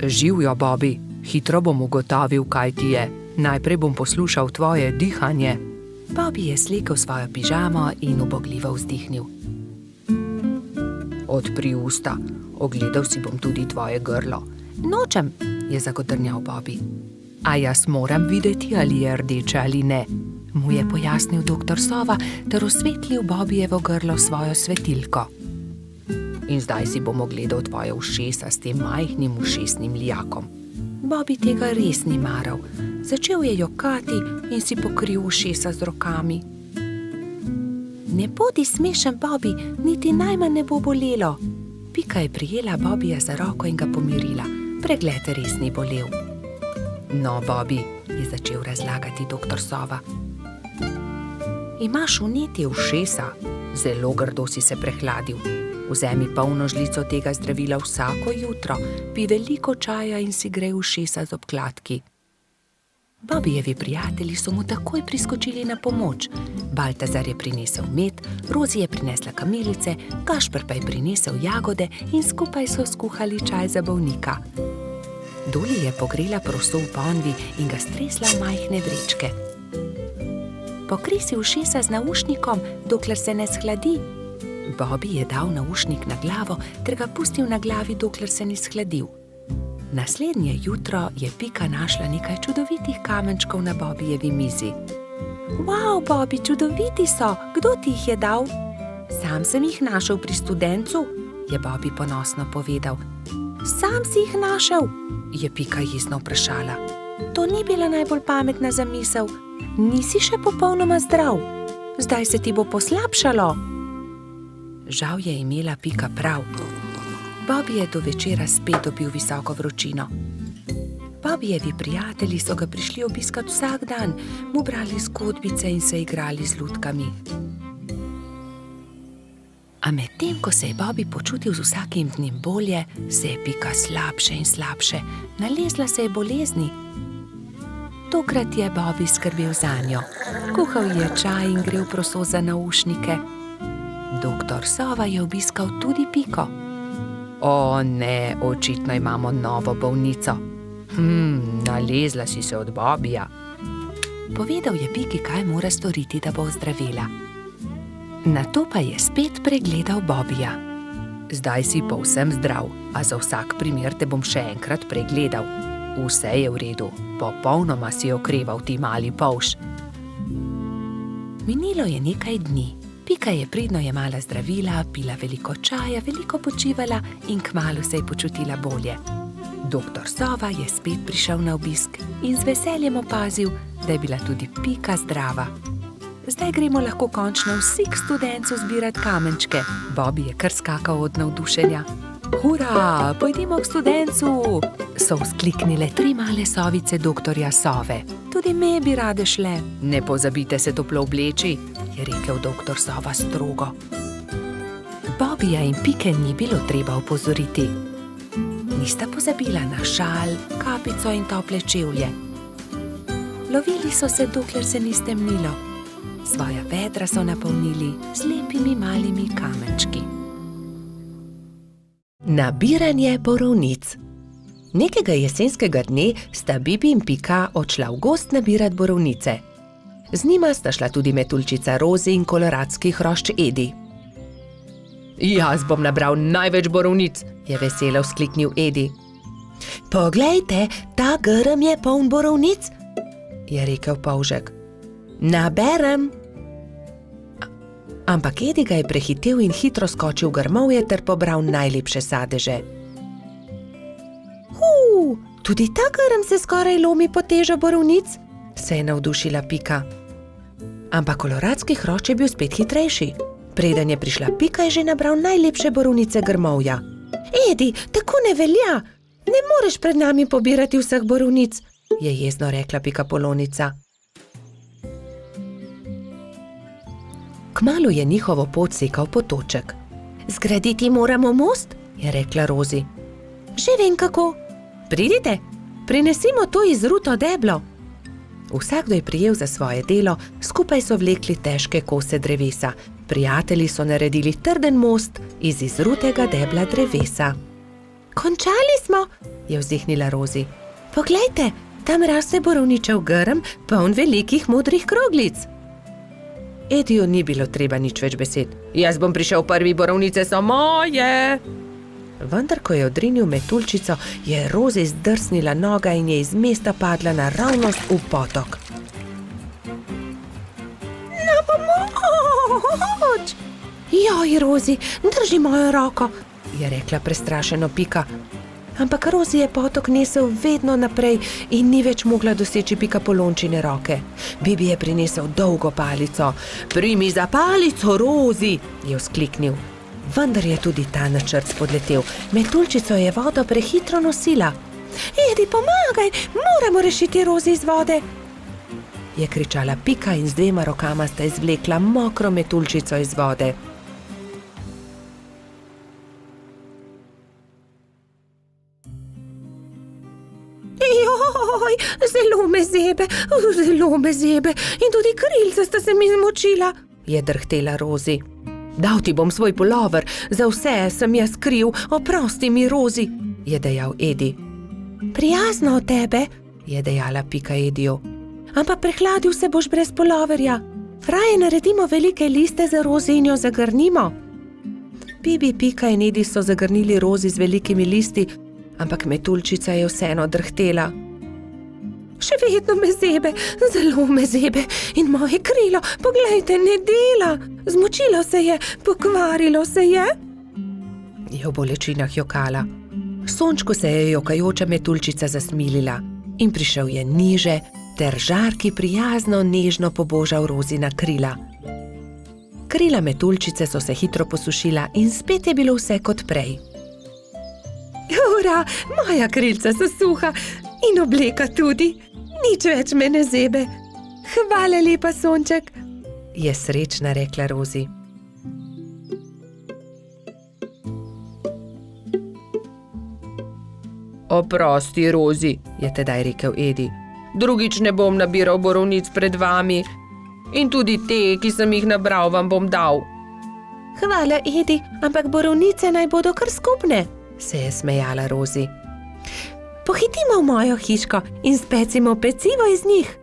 Živjo, Bobby, hitro bom ugotovil, kaj ti je. Najprej bom poslušal tvoje dihanje. Bobby je slekel svojo pižamo in ubogljivo vzdihnil. Odpri usta, ogledal si bom tudi tvoje grlo. Nočem, je zagodrnjal Bobby. A jaz moram videti, ali je rdeče ali ne, mu je pojasnil doktor Sova ter osvetlil Bobbijevo grlo svojo svetilko. In zdaj si bom ogledal tvoje ušesa s tem majhnim ušesnim lijakom. Bobby tega res ni maral. Začel je jokati in si pokril ušesa z rokami. Ne bodi smešen, Bobby, niti najmanj ne bo bolelo. Pika je prijela Bobbyja za roko in ga pomirila. Pregled res ni bolel. No, Bobby, je začel razlagati doktor Sova. Imaš vnetje ušesa, zelo grdo si se prehladil. Vzemi polno žlico tega zdravila vsako jutro, pij veliko čaja in si grej ušesa z obkladki. Bobbijevi prijatelji so mu takoj priskočili na pomoč. Baltazar je prinesel med, Rozi je prinesla kamilice, Gašper pa je prinesel jagode in skupaj so skuhali čaj za bolnika. Doli je pogrela proso v ponvi in ga stresla v majhne vrečke. Pokri si ušesa z naušnikom, dokler se ne shladi. Bobby je dal naušnik na glavo ter ga pustil na glavi, dokler se ni shladil. Naslednje jutro je Pika našla nekaj čudovitih kamenčkov na Bobbijevi mizi. Wow, Bobby, čudoviti so! Kdo ti jih je dal? Sam sem jih našel pri Studencu, je Bobby ponosno povedal. Sam si jih našel? Je Pika jezno vprašala. To ni bila najbolj pametna zamisel, Nisi še popolnoma zdrav. Zdaj se ti bo poslabšalo. Žal je imela Pika prav. Bobby je do večera spet dobil visoko vročino. Bobbyjevi prijatelji so ga prišli obiskat vsak dan, mu brali zgodbice in se igrali z lutkami. A medtem, ko se je Bobby počutil z vsakim dnem bolje, se je Pika slabše in slabše, nalezla se je bolezni. Tokrat je Bobby skrbel zanjo. Kuhal je čaj in grel proso za naušnike. Doktor Sova je obiskal tudi Piko. O ne, očitno imamo novo bolnico. Nalezla si se od Bobbyja. Povedal je Piki, kaj mora storiti, da bo ozdravela. Nato pa je spet pregledal Bobbyja. Zdaj si povsem zdrav, a za vsak primer te bom še enkrat pregledal. Vse je v redu, popolnoma si okreval, ti mali polž. Minilo je nekaj dni. Pika je pridno jemala zdravila, pila veliko čaja, veliko počivala in kmalu se je počutila bolje. Doktor Sova je spet prišel na obisk in z veseljem opazil, da je bila tudi Pika zdrava. Zdaj gremo lahko končno vsi k studencu zbirat kamenčke. Bobby je kar skakal od navdušenja. Hura, pojdimo k studencu! So vzkliknile 3 male sovice doktorja Sove. Tudi me bi rade šle. Ne pozabite se toplo obleči, je rekel doktor Sova strogo. Bobbyja in Pike ni bilo treba opozoriti. Nista pozabila na šal, kapico in tople čevlje. Lovili so se, dokler se ni stemnilo. Svoja vedra so napolnili z lepimi malimi kamenčki. Nabiranje borovnic. Nekega jesenskega dne sta Bibi in Pika odšla v gozd nabirat borovnice. Z njima sta šla tudi metuljčica Rozi in koloradski hrošč Edi. Jaz bom nabral največ borovnic, je veselo vzkliknil Edi. Poglejte, ta grm je poln borovnic, je rekel polžek. Naberem. Ampak Edi ga je prehitel in hitro skočil v grmovje ter pobral najlepše sadeže. Tudi ta grm se skoraj lomi pod težo borovnic, se je navdušila Pika. Ampak koloradski hrošč je bil spet hitrejši. Preden je prišla Pika, je že nabral najlepše borovnice grmovja. Edi, tako ne velja! Ne moreš pred nami pobirati vseh borovnic, je jezno rekla Pika Polonica. Kmalu je njihovo pot sekal potoček. Zgraditi moramo most, je rekla Rozi. Že vem kako. Pridite, prinesimo to izruto deblo. Vsakdo je prijel za svoje delo, skupaj so vlekli težke kose drevesa. Prijatelji so naredili trden most iz izrutega debla drevesa. Končali smo, je vzdihnila Rozi. Poglejte, tam raste borovničev grm, poln velikih modrih kroglic. Ediju ni bilo treba nič več besed. Jaz bom prišel prvi, borovnice so moje! Vendar, ko je odrinil metuljčico, je Rozi zdrsnila noga in je iz mesta padla naravnost v potok. Na pomoč! Joj, Rozi, drži mojo roko, je rekla prestrašeno Pika. Ampak Rozi je potok nesel vedno naprej in ni več mogla doseči Pika Polončine roke. Bibi je prinesel dolgo palico. Primi za palico, Rozi, je vzkliknil. Vendar je tudi ta načrt spodletel. Metuljčico je vodo prehitro nosila. Edi, pomagaj, moramo rešiti Rozi iz vode, je kričala Pika in z 2 rokama sta izvlekla mokro metuljčico iz vode. Joj, zelo me zebe in tudi krilca sta se mi zmočila, je drhtela Rozi. Dal ti bom svoj pulover, za vse sem jaz kriv, oprosti mi, Rozi, je dejal Edi. Prijazno od tebe, je dejala Pika Ediju. Ampak prehladil se boš brez puloverja. Raje naredimo velike liste za Rozi in jo zagrnimo. Bibi, Pika in Edi so zagrnili Rozi z velikimi listi, ampak metuljčica je vseeno drhtela. Še vedno me zebe, zelo me zebe in moje krilo, poglejte, ne dela. Zmočilo se je, pokvarilo se je. Je v bolečinah jokala. Sončku se je jokajoča metuljčica zasmilila in prišel je niže ter žarki prijazno, nežno pobožal Rozina krila. Krila metuljčice so se hitro posušila in spet je bilo vse kot prej. Ura, moja krilca so suha in obleka tudi. Nič več me ne zebe. Hvala lepa, sonček, je srečna rekla Rozi. Oprosti, Rozi, je tedaj rekel Edi. Drugič ne bom nabiral borovnic pred vami. In tudi te, ki sem jih nabral, vam bom dal. Hvala, Edi, ampak borovnice naj bodo kar skupne, se je smejala Rozi. Pohitimo v mojo hiško in specimo pecivo iz njih.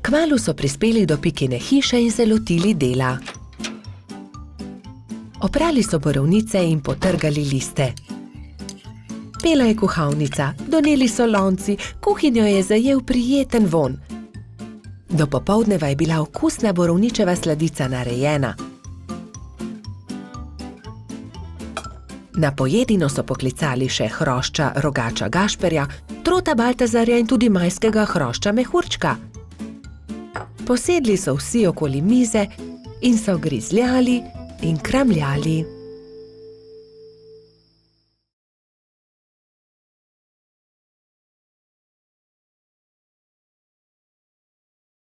Kmalu so prispeli do Pikine hiše in se lotili dela. Oprali so borovnice in potrgali liste. Pela je kuhalnica, doneli so lonci, kuhinjo je zajel prijeten vonj. Do popoldneva je bila okusna borovničeva sladica narejena. Na pojedino so poklicali še hrošča rogača Gašperja, trota Baltazarja in tudi majskega hrošča Mehurčka. Posedli so vsi okoli mize in so grizljali in kramljali.